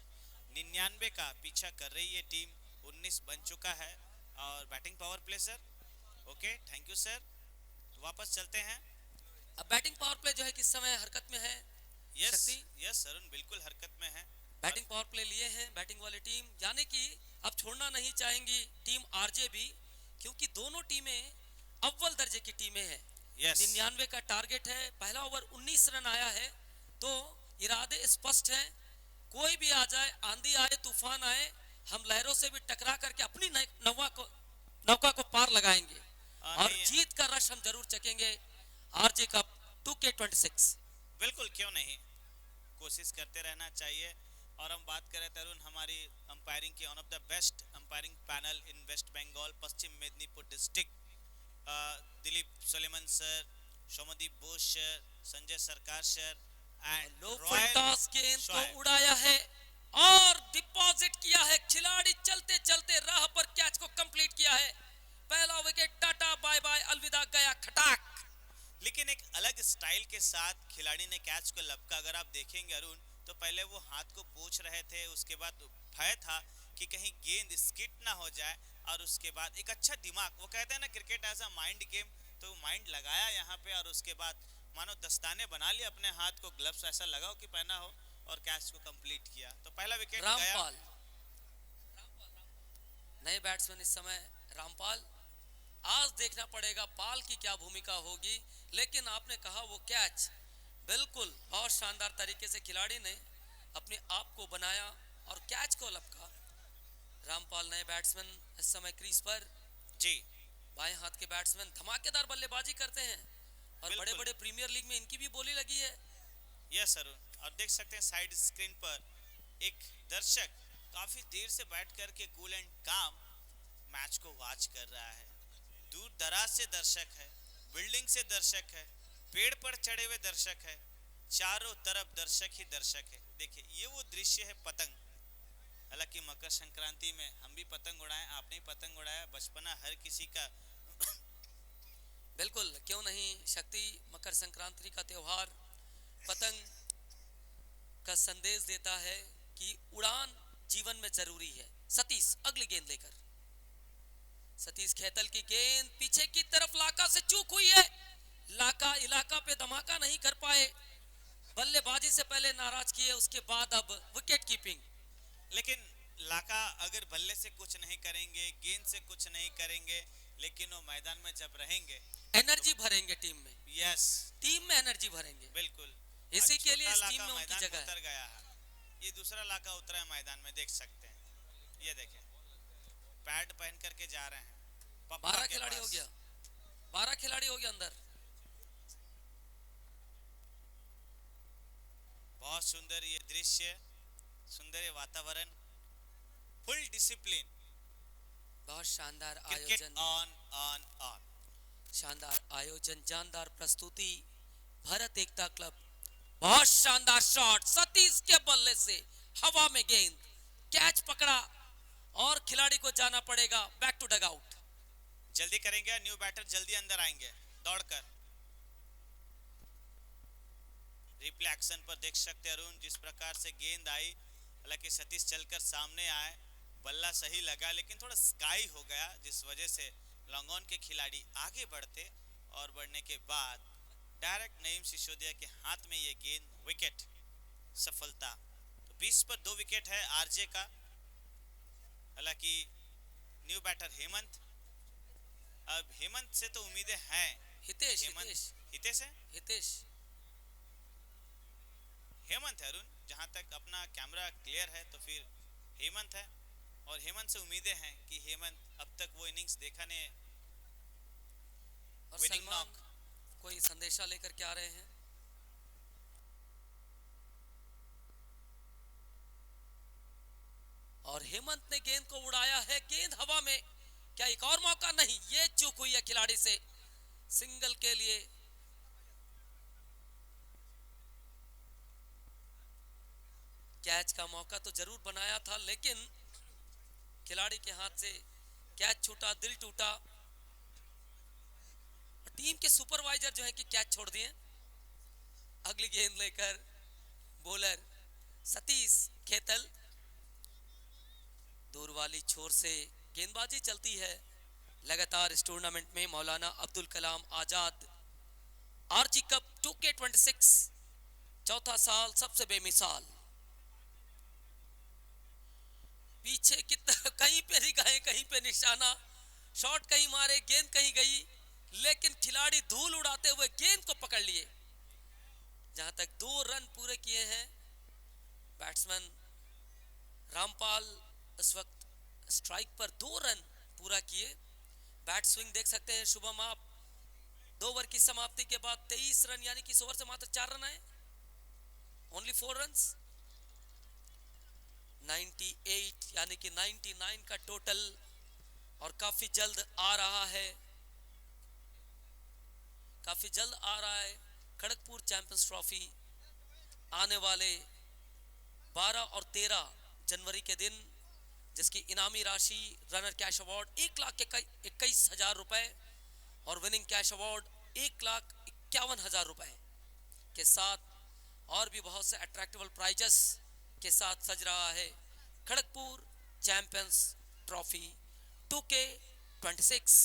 99 का पीछा कर रही है टीम, 19 बन चुका है। और batting power play sir. Okay, thank you sir. वापस चलते हैं। अब बैटिंग पावर प्ले जो है किस समय हरकत में है? यस शक्ति यस अरुण, बिल्कुल हरकत में है। बैटिंग पावर प्ले लिए हैं बैटिंग वाली टीम, यानी कि अब छोड़ना नहीं चाहेंगी टीम आरजे भी, क्योंकि दोनों टीमें अव्वल दर्जे की टीमें हैं। यस 99 का टारगेट है, पहला ओवर 19 रन आया है, तो इरादे स्पष्ट हैं। कोई भी आ जाए, आंधी आए तूफान आए, हम लहरों से भी टकरा करके अपनी नौका को पार लगाएंगे और जीत का रश हम जरूर चखेंगे। आरजे कप 2K26 बिल्कुल, क्यों नहीं, कोशिश करते रहना चाहिए। और हम बात करें तरुण हमारी अंपायरिंग की, one of the best umpiring panel in West Bengal, Paschim Medinipur district. Dilip Soleman sir, Shomdeep Bose sir, Sanjay Sarkar sir and toss गेंद को उड़ाया है और डिपॉजिट किया है। खिलाड़ी चलते चलते राह पर कैच को कंप्लीट किया है। पहला विकेट, टाटा बाय बाय, अलविदा, गया खटाक। लेकिन एक अलग स्टाइल के साथ खिलाड़ी ने कैच को लपका। अगर आप देखेंगे अरुण, तो पहले वो हाथ को पोंछ रहे थे, उसके बाद भय था कि कहीं गेंद स्किट ना हो जाए, और उसके बाद एक अच्छा दिमाग, वो कहते हैं ना cricket as a mind game, तो माइंड लगाया यहाँ पे, और उसके बाद मानो दस्ताने बना लिए अपने हाथ को, ग्लव्स ऐसा लगाओ कि पहना हो, और कैच को कंप्लीट किया। तो पहला विकेट रामपाल, नए बैट्समैन इस समय रामपाल। आज देखना पड़ेगा पाल की क्या भूमिका होगी, लेकिन आपने कहा वो कैच बिल्कुल बहुत शानदार तरीके से खिलाड़ी ने अपने आप को बनाया और कैच को लपका। रामपाल नए बैट्समैन इस समय क्रीज पर जी। बाएं हाथ के बैट्समैन धमाकेदार बल्लेबाजी करते हैं और बड़े बड़े प्रीमियर लीग में इनकी भी बोली लगी है। यस अरुण, और देख सकते हैं साइड स्क्रीन पर एक दर्शक काफी देर से बैठ करके कूल एंड काम मैच को वॉच कर रहा है। दूर दराज से दर्शक है, बिल्डिंग से दर्शक है, पेड़ पर चढ़े हुए दर्शक है, चारों तरफ दर्शक ही दर्शक है। देखिए ये वो दृश्य है पतंग। हालांकि मकर संक्रांति में हम भी पतंग उड़ाए, आपने भी पतंग उड़ाया, बचपना हर किसी का। बिल्कुल, क्यों नहीं शक्ति, मकर संक्रांति का त्योहार पतंग का संदेश देता है कि उड़ान जीवन में जरूरी है। सतीश अगली गेंद लेकर, सतीश खेतल की गेंद पीछे की तरफ, लाका से चूक हुई है। लाका इलाका पे धमाका नहीं कर पाए, बल्लेबाजी से पहले नाराज किए, उसके बाद अब विकेट कीपिंग। लेकिन लाका अगर बल्ले से कुछ नहीं करेंगे, गेंद से कुछ नहीं करेंगे, लेकिन वो मैदान में जब रहेंगे एनर्जी भरेंगे टीम में। यस, टीम में एनर्जी भरेंगे, बिल्कुल। इसी के लिए इस टीम में उनकी जगह उतर गया है। ये दूसरा लाका उतरा है मैदान में, देख सकते हैं। ये देखें, पैड पहन करके जा रहे हैं। 12 खिलाड़ी हो गया, 12 खिलाड़ी हो गया अंदर। बहुत सुंदर ये दृश्य, सुंदर ये वातावरण, फुल डिसिप्लिन, बहुत शानदार आयोजन, ऑन ऑन ऑन, शानदार आयोजन, जानदार प्रस्तुति। भारत एकता क्लब, बहुत शानदार शॉट, सतीश के बल्ले से हवा में गेंद, कैच पकड़ा और खिलाड़ी को जाना पड़ेगा बैक टू डगआउट। जल्दी करेंगे, न्यू बैटर जल्दी अंदर आएंगे दौड़कर। रिप्ले एक्शन पर देख सकते हैं अरुण, जिस प्रकार से गेंद आई, हालांकि सतीश चलकर सामने आए, बल्ला सही लगा, लेकिन थोड़ा स्काई हो गया, जिस वजह से लॉन्ग ऑन के खिलाड़ी आगे बढ़ते, और बढ़ने के बाद डायरेक्ट नईम सिसोदिया के हाथ में ये गेंद, विकेट, सफलता। तो 20 पर 2 विकेट है आरजे का। हालांकि न्यू बैटर हेमंत, अब हेमंत से तो उम्मीदें हैं। हितेश हितेश है, हेमंत है अरुण, जहां तक अपना कैमरा क्लियर है तो फिर हेमंत है, और हेमंत से उम्मीदें हैं कि हेमंत अब तक वो इनिंग्स देखा ने। और सलमान कोई संदेशा लेकर के आ रहे हैं। और हेमंत ने गेंद को उड़ाया है, गेंद हवा में, क्या एक और मौका? नहीं, ये चूक हुई है खिलाड़ी से। सिंगल के लिए कैच का मौका तो जरूर बनाया था, लेकिन खिलाड़ी के हाथ से कैच छूटा, दिल टूटा। टीम के सुपरवाइजर जो है कि कैच छोड़ दिए। अगली गेंद लेकर बॉलर सतीश खेतल। दूर वाली छोर से गेंदबाजी चलती है लगातार इस टूर्नामेंट में। मौलाना Abdul Kalam Azad RG cup 2K26 चौथा साल सबसे बेमिसाल। पीछे की तरफ कहीं पे नहीं गए, कहीं पे निशाना, शॉट कहीं मारे, गेंद कहीं गई, लेकिन खिलाड़ी धूल उड़ाते हुए गेंद को पकड़ लिए। जहां तक 2 रन पूरे किए हैं बैट्समैन रामपाल, इस वक्त स्ट्राइक पर 2 रन पूरा किए। बैट स्विंग देख सकते हैं शुभम आप। 2 ओवर की समाप्ति के बाद 23 रन, यानी कि इस ओवर से मात्र 4 रन आए, ओनली 4 रन्स। 98 यानी कि 99 का टोटल, और काफी जल्द आ रहा है, काफी जल्द आ रहा है खड़गपुर चैंपियंस ट्रॉफी। आने वाले 12 और 13 जनवरी के दिन, जिसकी इनामी राशि रनर कैश अवार्ड 1,21,000 रुपए और विनिंग कैश अवार्ड 1,51,000 रुपए के साथ और भी बहुत से अट्रैक्टिव प्राइजेस के साथ सज रहा है Kharagpur champions trophy 2K26।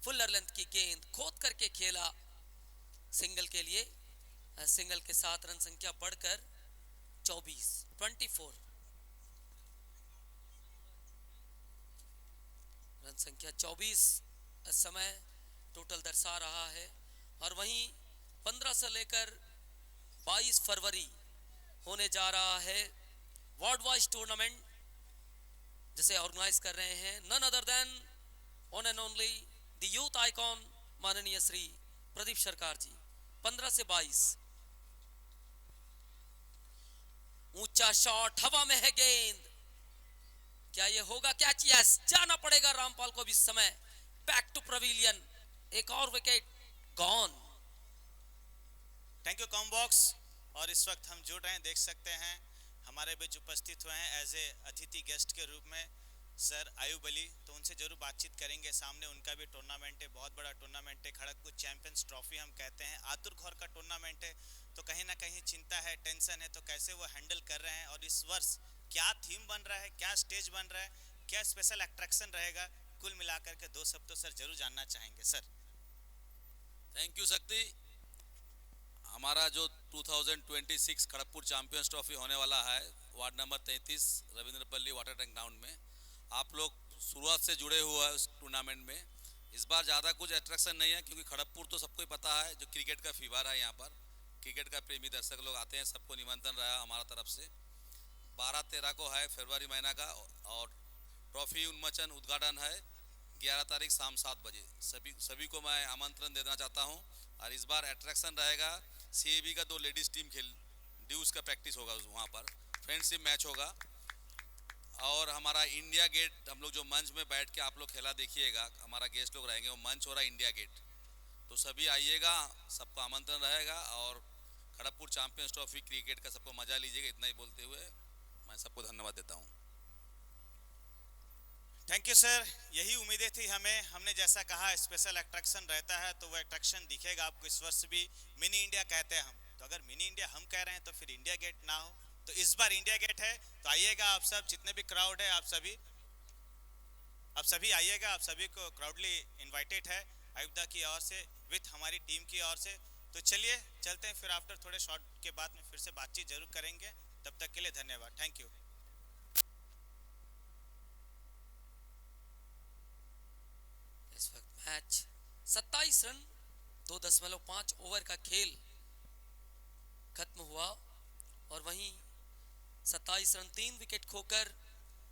Fuller length की गेंद खोद करके खेला सिंगल के लिए। सिंगल के साथ रन संख्या बढ़कर 24 रन संख्या 24 इस समय टोटल दर्शा रहा है। और वहीं 15 से लेकर 22 फरवरी होने जा रहा है वर्ल्ड वाइज टूर्नामेंट, जिसे ऑर्गेनाइज कर रहे हैं none other than one and only the youth icon माननीय श्री प्रदीप सरकार जी। 15 से 22 ऊंचा शॉट, हवा में है गेंद, क्या ये होगा कैच? यस, जाना पड़ेगा रामपाल को भी इस समय। बैक टू पवेलियन, एक और wicket gone. Thank you combox. और इस वक्त हम जुड़ रहे हैं, देख सकते हैं हमारे बीच उपस्थित हुए हैं एज ए अतिथि गेस्ट के रूप में सर आयुब अली। तो उनसे जरूर बातचीत करेंगे। सामने उनका भी टूर्नामेंट है, बहुत बड़ा टूर्नामेंट है, खड़गपुर चैंपियंस ट्रॉफी हम कहते हैं। आतुर घौर का टूर्नामेंट है, तो कहीं ना कहीं चिंता है, टेंशन है, तो कैसे वो हैंडल कर रहे हैं और इस वर्ष क्या थीम बन रहा है, क्या स्टेज बन रहा है, क्या स्पेशल अट्रैक्शन रहेगा, कुल मिलाकर के 2 शब्द तो सर जरूर जानना चाहेंगे सर। थैंक यू शक्ति। हमारा जो 2026 खड़गपुर चैंपियंस ट्रॉफी होने वाला है ward number 33 Ravindrapalli water tank ground में, आप लोग शुरुआत से जुड़े हुए हैं उस टूर्नामेंट में। इस बार ज़्यादा कुछ अट्रैक्शन नहीं है, क्योंकि खड़गपुर तो सबको ही पता है, जो क्रिकेट का फीवर है यहाँ पर, क्रिकेट का प्रेमी दर्शक लोग आते हैं, सबको निमंत्रण रहा हमारा तरफ से। 12-13 को है फरवरी महीना का, और ट्रॉफी उन्मोचन उद्घाटन है 11 तारीख शाम 7 बजे। सभी को मैं आमंत्रण देना चाहता हूँ। और इस बार अट्रैक्शन रहेगा CAB का 2 लेडीज़ टीम ड्यूज का प्रैक्टिस होगा वहाँ पर, फ्रेंडशिप मैच होगा। और हमारा इंडिया गेट, हम लोग जो मंच में बैठ के आप लोग खेला देखिएगा, हमारा गेस्ट लोग रहेंगे, वो मंच हो रहा है इंडिया गेट। तो सभी आइएगा, सबको आमंत्रण रहेगा। और खड़गपुर चैंपियंस ट्रॉफी क्रिकेट का सबको मजा लीजिएगा। इतना ही बोलते हुए मैं सबको धन्यवाद देता हूँ। Thank you sir. यही उम्मीदें थी हमें। हमने जैसा कहा स्पेशल अट्रैक्शन रहता है, तो वो अट्रैक्शन दिखेगा आपको। इस वर्ष भी मिनी इंडिया कहते हैं हम, तो अगर मिनी इंडिया हम कह रहे हैं तो फिर इंडिया गेट ना हो, तो इस बार इंडिया गेट है। तो आइएगा आप सब, जितने भी क्राउड है, आप सभी आइएगा, आप सभी को क्राउडली इन्वाइटेड है आयुब्दा की ओर से, विथ हमारी टीम की ओर से। तो चलिए चलते हैं, फिर आफ्टर थोड़े शॉर्ट के बाद में फिर से बातचीत जरूर करेंगे। तब तक के लिए धन्यवाद, थैंक यू। इस वक्त मैच 27 रन 2.5 ओवर का खेल खत्म हुआ, और वहीं 27 रन 3 विकेट खोकर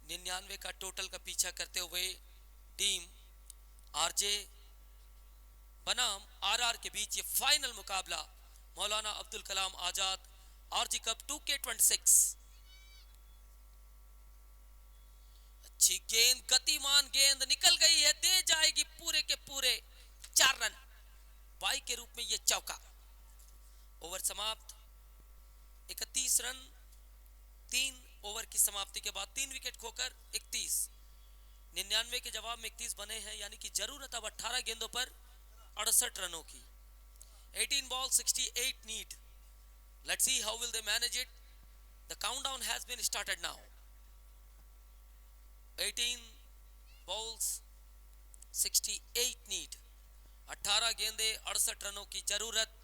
99 का टोटल का पीछा करते हुए टीम आरजे बनाम आरआर के बीच ये फाइनल मुकाबला मौलाना Abdul Kalam Azad RG cup 2K26। अच्छी गेंद, गतिमान गेंद निकल गई है, दे जाएगी पूरे के पूरे 4 रन। बाई के रूप में ये चौका। ओवर समाप्त 31 रन 3 ओवर की समाप्ति के बाद 3 विकेट खोकर 31। 99 के जवाब में 31 बने हैं, यानी कि जरूरत अब 18 गेंदों पर 68 रनों की। 18 balls, 68 need. Let's see how will they manage it. The countdown has been started now. 18 balls, 68 need. 18 गेंदे 68 रनों की जरूरत.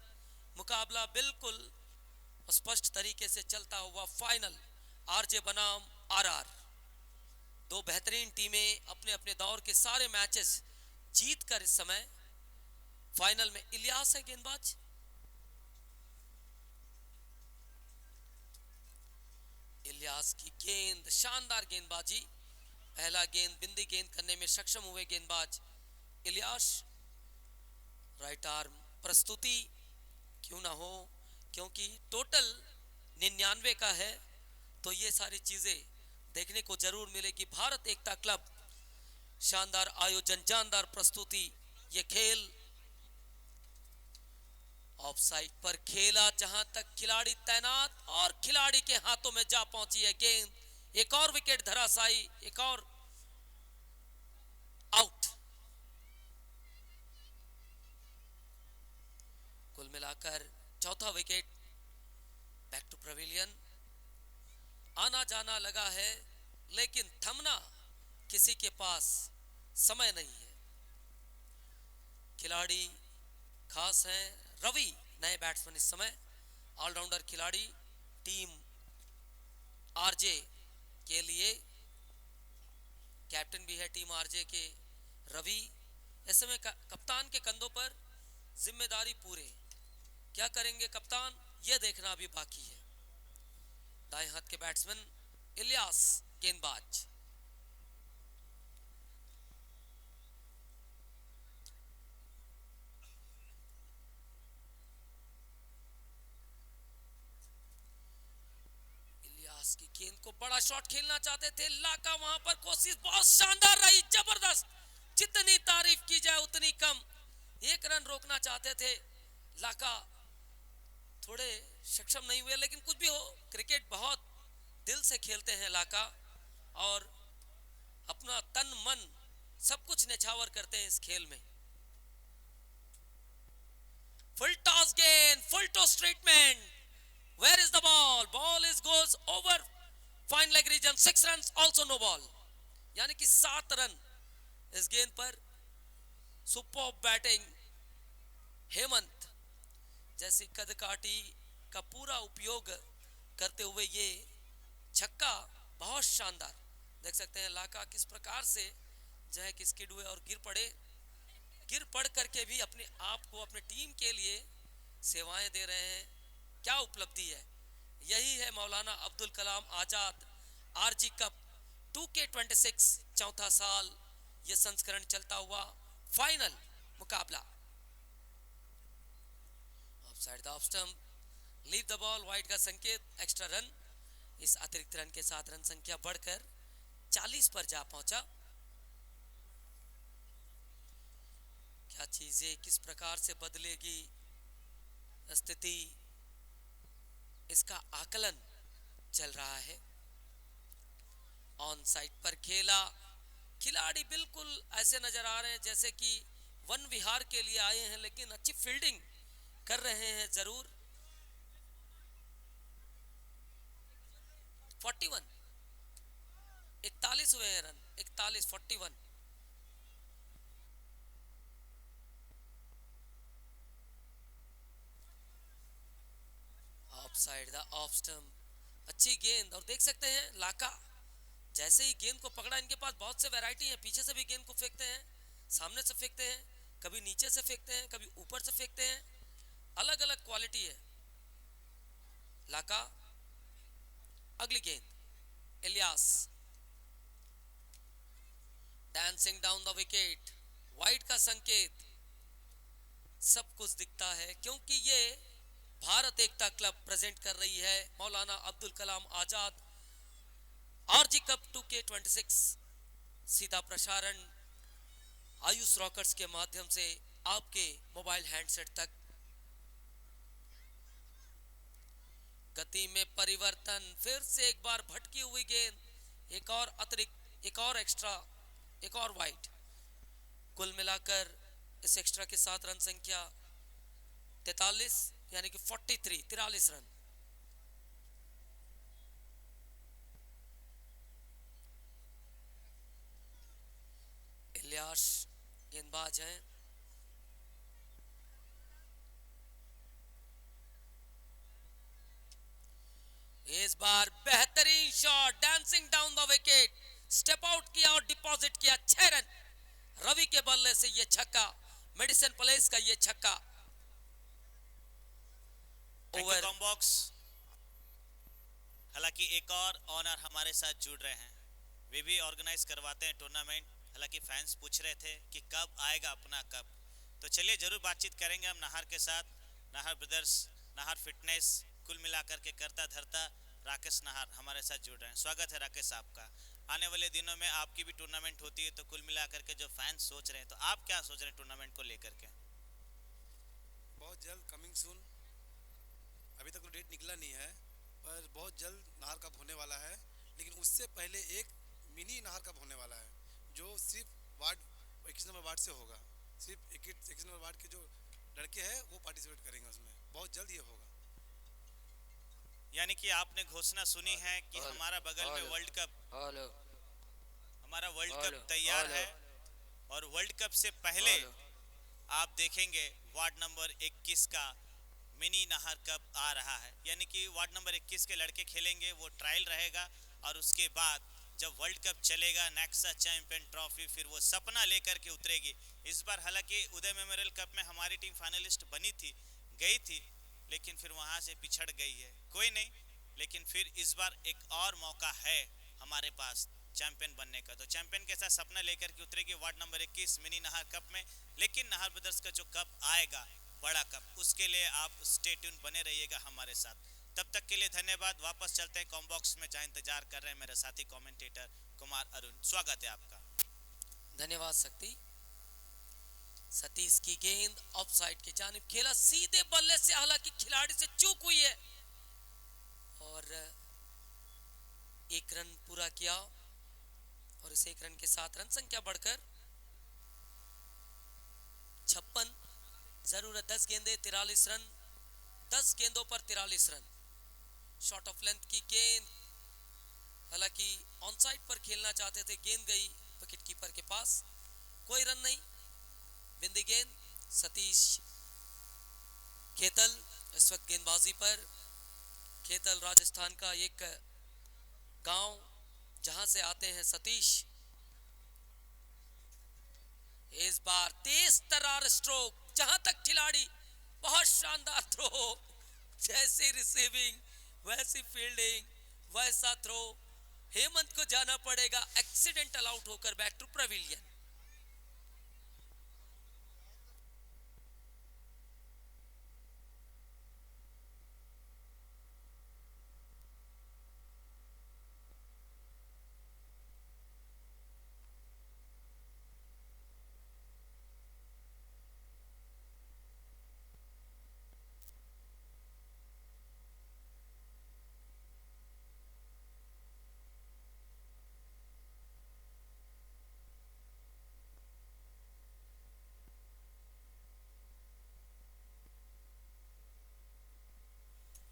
मुकाबला बिल्कुल स्पष्ट तरीके से चलता हुआ फाइनल आरजे बनाम आरआर. दो बेहतरीन टीमें अपने अपने दौर के सारे मैचेस जीतकर इस समय फाइनल में. इलियास है गेंदबाज. इलियास की गेंद, शानदार गेंदबाजी. पहला गेंद बिंदी गेंद करने में सक्षम हुए गेंदबाज इलियास. राइट आर्म प्रस्तुति क्यों ना हो, क्योंकि टोटल 99 का है, तो ये सारी चीजें देखने को जरूर मिलेगी. भारत एकता क्लब, शानदार आयोजन, जानदार प्रस्तुति. ये खेल ऑफसाइड पर खेला, जहां तक खिलाड़ी तैनात और खिलाड़ी के हाथों में जा पहुंची है गेंद. एक और विकेट धराशायी, एक और आउट. कुल मिलाकर चौथा विकेट. Back to pavilion. आना जाना लगा है, लेकिन थमना किसी के पास समय नहीं है. खिलाड़ी खास हैं. रवि नए बैट्समैन इस समय, ऑलराउंडर खिलाड़ी टीम आरजे के लिए. कैप्टन भी है टीम आरजे के रवि. इस समय कप्तान के कंधों पर जिम्मेदारी पूरे. क्या करेंगे कप्तान, यह देखना अभी बाकी है. दाएं हाथ के बैट्समैन इलियास गेंदबाज. इलियास की गेंद को बड़ा शॉट खेलना चाहते थे लाका. वहां पर कोशिश बहुत शानदार रही, जबरदस्त. जितनी तारीफ की जाए उतनी कम. एक रन रोकना चाहते थे लाका, थोड़े सक्षम नहीं हुए. लेकिन कुछ भी हो, क्रिकेट बहुत दिल से खेलते हैं लाका, और अपना तन मन सब कुछ निछावर करते हैं इस खेल में. फुल टॉस गेंद, full toss treatment. Where is the ball? Ball is goes over fine leg region. 6 run also no ball, यानी कि 7 रन इस गेंद पर. Super batting. हेमंत जैसी कदकाठी का पूरा उपयोग करते हुए ये छक्का बहुत शानदार. देख सकते हैं लाका किस प्रकार से जो है कि स्किड हुए और गिर पड़े. गिर पड़ करके भी अपने आप को, अपने टीम के लिए सेवाएं दे रहे हैं. क्या उपलब्धि है. यही है मौलाना Abdul Kalam Azad RG cup 2K26, चौथा साल ये संस्करण चलता हुआ फाइनल मुकाबला. Offside the off stump, leave the ball, wide का संकेत, एक्स्ट्रा रन. इस अतिरिक्त रन के साथ रन संख्या बढ़कर 40 पर जा पहुंचा. क्या चीजें किस प्रकार से बदलेगी स्थिति, इसका आकलन चल रहा है. ऑन साइड पर खेला. खिलाड़ी बिल्कुल ऐसे नजर आ रहे हैं जैसे कि वन विहार के लिए आए हैं, लेकिन अच्छी फील्डिंग कर रहे हैं जरूर. 41, 41 हुए हैं run. 41, 41. Of side the off stump. अच्छी गेंद, और देख सकते हैं लाका जैसे ही गेंद को पकड़ा, इनके पास बहुत से वैरायटी है. पीछे से भी गेंद को फेंकते हैं, सामने से फेंकते हैं, कभी नीचे से फेंकते हैं, कभी ऊपर से फेंकते हैं. अलग अलग क्वालिटी है लाका. अगली गेंद Ilyas. Dancing down the wicket, wide का संकेत. सब कुछ दिखता है क्योंकि ये भारत एकता क्लब प्रेजेंट कर रही है मौलाना Abdul Kalam Azad RG cup 2K26. सीधा प्रसारण आयुष रॉकर्स के माध्यम से आपके मोबाइल हैंडसेट तक. गति में परिवर्तन, फिर से एक बार भटकी हुई गेंद. एक और अतिरिक्त, एक और एक्स्ट्रा, एक और वाइड. कुल मिलाकर इस एक्स्ट्रा के साथ रन संख्या 43 यानी कि 43 रन। इलियास गेंदबाज हैं। इस बार बेहतरीन shot, dancing down the wicket, step out किया और डिपॉजिट किया। 6 रन रवि के बल्ले से ये छक्का, मेडिसिन प्लेस का ये छक्का। Over combox. हालांकि एक और ऑनर हमारे साथ जुड़ रहे हैं, वे भी ऑर्गेनाइज करवाते हैं टूर्नामेंट। हालांकि फैंस पूछ रहे थे कि कब आएगा अपना कप, तो चलिए जरूर बातचीत करेंगे हम नाहर के साथ। नाहर ब्रदर्स, नाहर फिटनेस, कुल मिलाकर के करता धरता राकेश नाहर हमारे साथ जुड़ रहे हैं। स्वागत है राकेश आपका। आने वाले दिनों में आपकी भी टूर्नामेंट होती है, तो कुल मिलाकर के जो फैंस सोच रहे हैं, तो आप क्या सोच रहे हैं टूर्नामेंट को लेकर के? बहुत जल्द, कमिंग सून। अभी तक तो डेट निकला नहीं है, पर बहुत जल्द नाहर कप होने वाला है। लेकिन उससे पहले एक मिनी नाहर कप होने वाला है, जो सिर्फ वार्ड 21 नंबर वार्ड से होगा। सिर्फ 21 नंबर वार्ड के जो लड़के हैं वो पार्टिसिपेट करेंगे उसमें। बहुत जल्द ये होगा। यानी कि आपने घोषणा सुनी है कि हमारा बगल में वर्ल्ड कप, हमारा वर्ल्ड कप तैयार है, और वर्ल्ड कप से पहले आप देखेंगे वार्ड नंबर 21 का मिनी नाहर कप आ रहा है। यानी कि वार्ड नंबर 21 के लड़के खेलेंगे, वो ट्रायल रहेगा, और उसके बाद जब वर्ल्ड कप चलेगा, नेक्सा चैंपियन ट्रॉफी, फिर वो सपना लेकर के उतरेगी। इस बार हालांकि उदय मेमोरियल कप में हमारी टीम फाइनलिस्ट बनी थी, गई थी, लेकिन फिर वहां से पिछड़ गई है। कोई नहीं, लेकिन फिर इस बार एक और मौका है हमारे पास चैंपियन बनने का। तो चैंपियन के साथ सपना लेकर के उतरेगी ward number 21 mini Nahar cup में। लेकिन नाहर ब्रदर्स का जो कप आएगा, बड़ा कप, उसके लिए आप स्टे ट्यून बने रहिएगा हमारे साथ। तब तक के लिए धन्यवाद। वापस चलते हैं कॉम्बॉक्स में, जहां इंतजार कर रहे हैं मेरे साथी कमेंटेटर कुमार अरुण। स्वागत है आपका। धन्यवाद शक्ति। सतीश की गेंद ऑफसाइड की जानिब, खेला सीधे बल्ले से, हालांकि खिलाड़ी से चूक हुई है, और 1 रन पूरा किया, और इस 1 रन के साथ रन संख्या बढ़कर 56। जरूरत 10 गेंदे 43 रन, 10 गेंदों पर 43 रन। शॉर्ट ऑफ लेंथ की गेंद, हालांकि ऑन साइड पर खेलना चाहते थे, गेंद गई विकेट कीपर के पास, कोई रन नहीं। बिंदी गेंद, सतीश खेतल इस वक्त गेंदबाजी पर। खेतल राजस्थान का एक गांव, जहां से आते हैं सतीश। इस बार तेज तर्रार स्ट्रोक, जहां तक खिलाड़ी, बहुत शानदार थ्रो, जैसी रिसीविंग वैसी फील्डिंग वैसा थ्रो। हेमंत को जाना पड़ेगा एक्सीडेंटल आउट होकर बैक टू प्रेविलियन।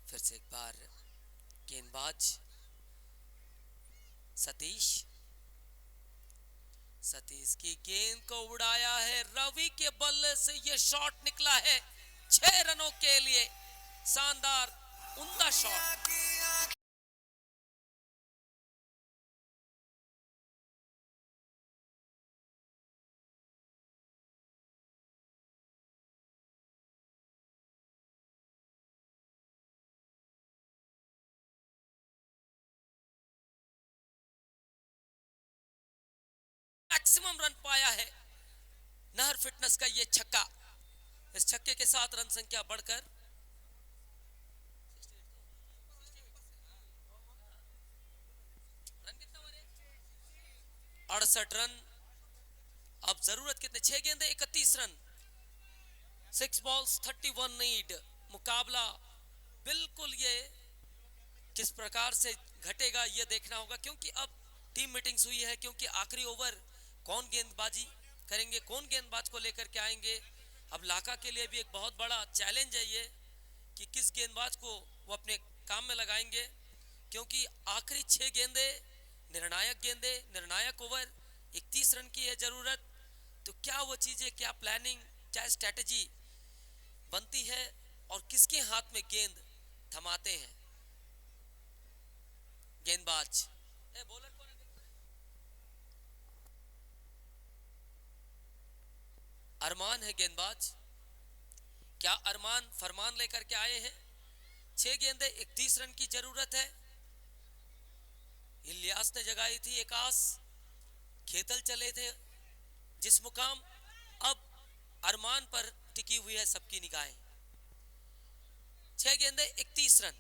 फिर से एक बार गेंदबाज सतीश, सतीश की गेंद को उड़ाया है, रवि के बल्ले से ये शॉट निकला है 6 रनों के लिए। शानदार उम्दा शॉट। मैक्सिमम रन पाया है नाहर फिटनेस का ये छक्का। इस छक्के के साथ रन संख्या बढ़कर 68 रन। अब जरूरत कितने, 6 गेंदे 31 रन, 6 बॉल्स 31 नीड। मुकाबला बिल्कुल ये किस प्रकार से घटेगा ये देखना होगा, क्योंकि अब टीम मीटिंग्स हुई है, क्योंकि आखिरी ओवर कौन गेंदबाजी करेंगे, कौन गेंदबाज को लेकर के आएंगे, अब लाका के लिए भी एक बहुत बड़ा चैलेंज है ये कि किस गेंदबाज को वो अपने काम में लगाएंगे, क्योंकि आखिरी 6 गेंदे निर्णायक गेंदे, निर्णायक ओवर, 31 रन की है जरूरत। तो क्या वो चीजें, क्या प्लानिंग, क्या स्ट्रेटजी बनती है और किसके हाथ में गेंद थमाते हैं गेंदबाज। बॉलर कौन है? अरमान है गेंदबाज। क्या अरमान फरमान लेकर के आए हैं? 6 गेंदे 31 रन की जरूरत है। इलियास ने जगाई थी एक आस, खेतल चले थे जिस मुकाम, अब अरमान पर टिकी हुई है सबकी निगाहें। 6 गेंदे 31 रन।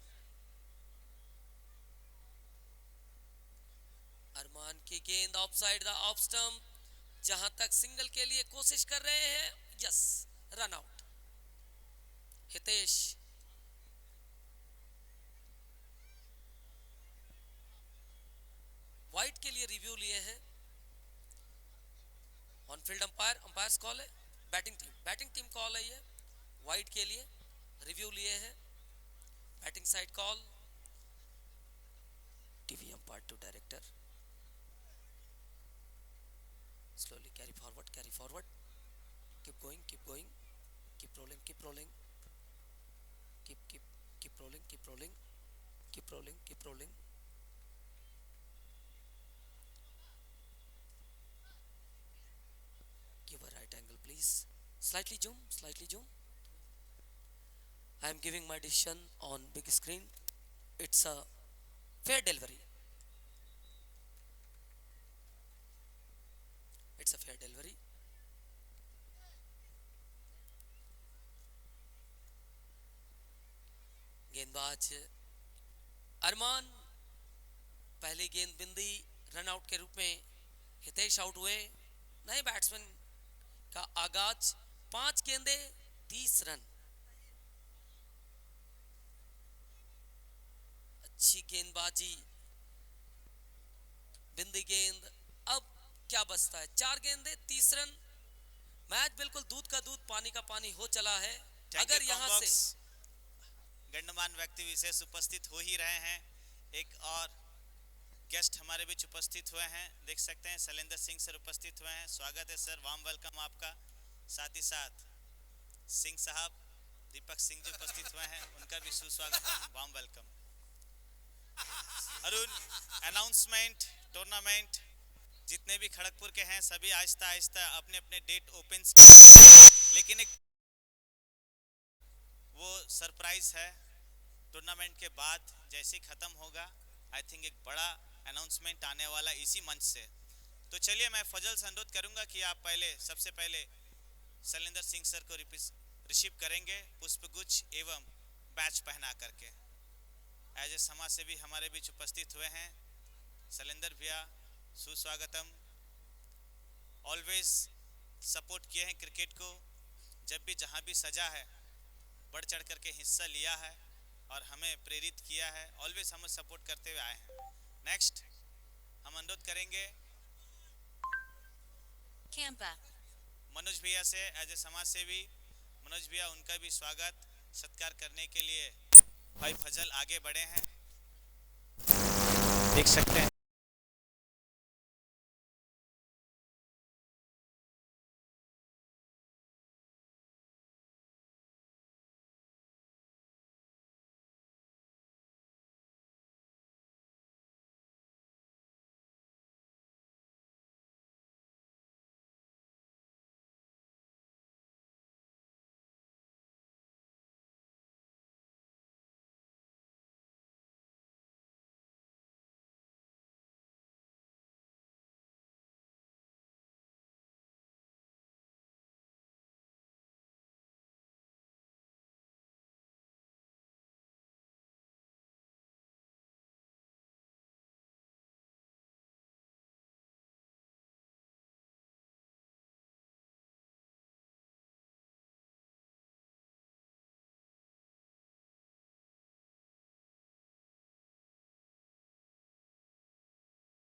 अरमान की गेंद off side the off stump, जहां तक सिंगल के लिए कोशिश कर रहे हैं। Yes, run out. Hitesh wide के लिए रिव्यू लिए हैं। ऑन फील्ड अंपायर्स कॉल है। बैटिंग टीम कॉल है ये। वाइट के लिए रिव्यू लिए हैं। Batting side call. TV umpire to director. Slowly carry forward, keep going, keep rolling, keep rolling, keep rolling, keep rolling. Give a right angle please. Slightly zoom. I am giving my decision on big screen. It's a fair delivery. गेंदबाज अरमान, पहली गेंद बिंदी, run out के रूप में Hitesh out हुए। नए batsman का आगाज। 5 गेंदे 30 रन। अच्छी गेंदबाजी, बिंदी गेंद। अब क्या बचता है? 4 गेंदे 30 रन। मैच बिल्कुल दूध का दूध, पानी का पानी हो चला है। अगर यहां से गणमान्य व्यक्ति विशेष उपस्थित हो ही रहे हैं। एक और गेस्ट हमारे बीच उपस्थित हुए हैं, देख सकते हैं शैलेंद्र सिंह सर उपस्थित हुए हैं। स्वागत है सर, वार्म वेलकम आपका। साथ ही साथ सिंह साहब, दीपक सिंह जी उपस्थित हुए हैं, उनका भी सुस्वागत, warm welcome. Arun, announcement, tournament जितने भी खड़गपुर के हैं सभी आहिस्ता आहिस्ता अपने अपने डेट ओपन, लेकिन एक वो सरप्राइज है। टूर्नामेंट के बाद जैसे खत्म होगा, आई थिंक एक बड़ा अनाउंसमेंट आने वाला इसी मंच से। तो चलिए मैं फजल से अनुरोध करूंगा कि आप सबसे पहले शैलेंद्र सिंह सर को रिसीव करेंगे पुष्पगुच्छ एवं बैच पहना करके। एज ए समाज से भी हमारे बीच उपस्थित हुए हैं। शैलेंद्र भैया सुस्वागतम। ऑलवेज सपोर्ट किए हैं क्रिकेट को, जब भी जहां भी सजा है बढ़ चढ़ करके हिस्सा लिया है और हमें प्रेरित किया है। ऑलवेज हमें सपोर्ट करते हुए आए हैं। नेक्स्ट हम अनुरोध करेंगे मनोज भैया से, एज ए समाज सेवी मनोज भैया, उनका भी स्वागत सत्कार करने के लिए भाई फजल आगे बढ़े हैं, देख सकते हैं।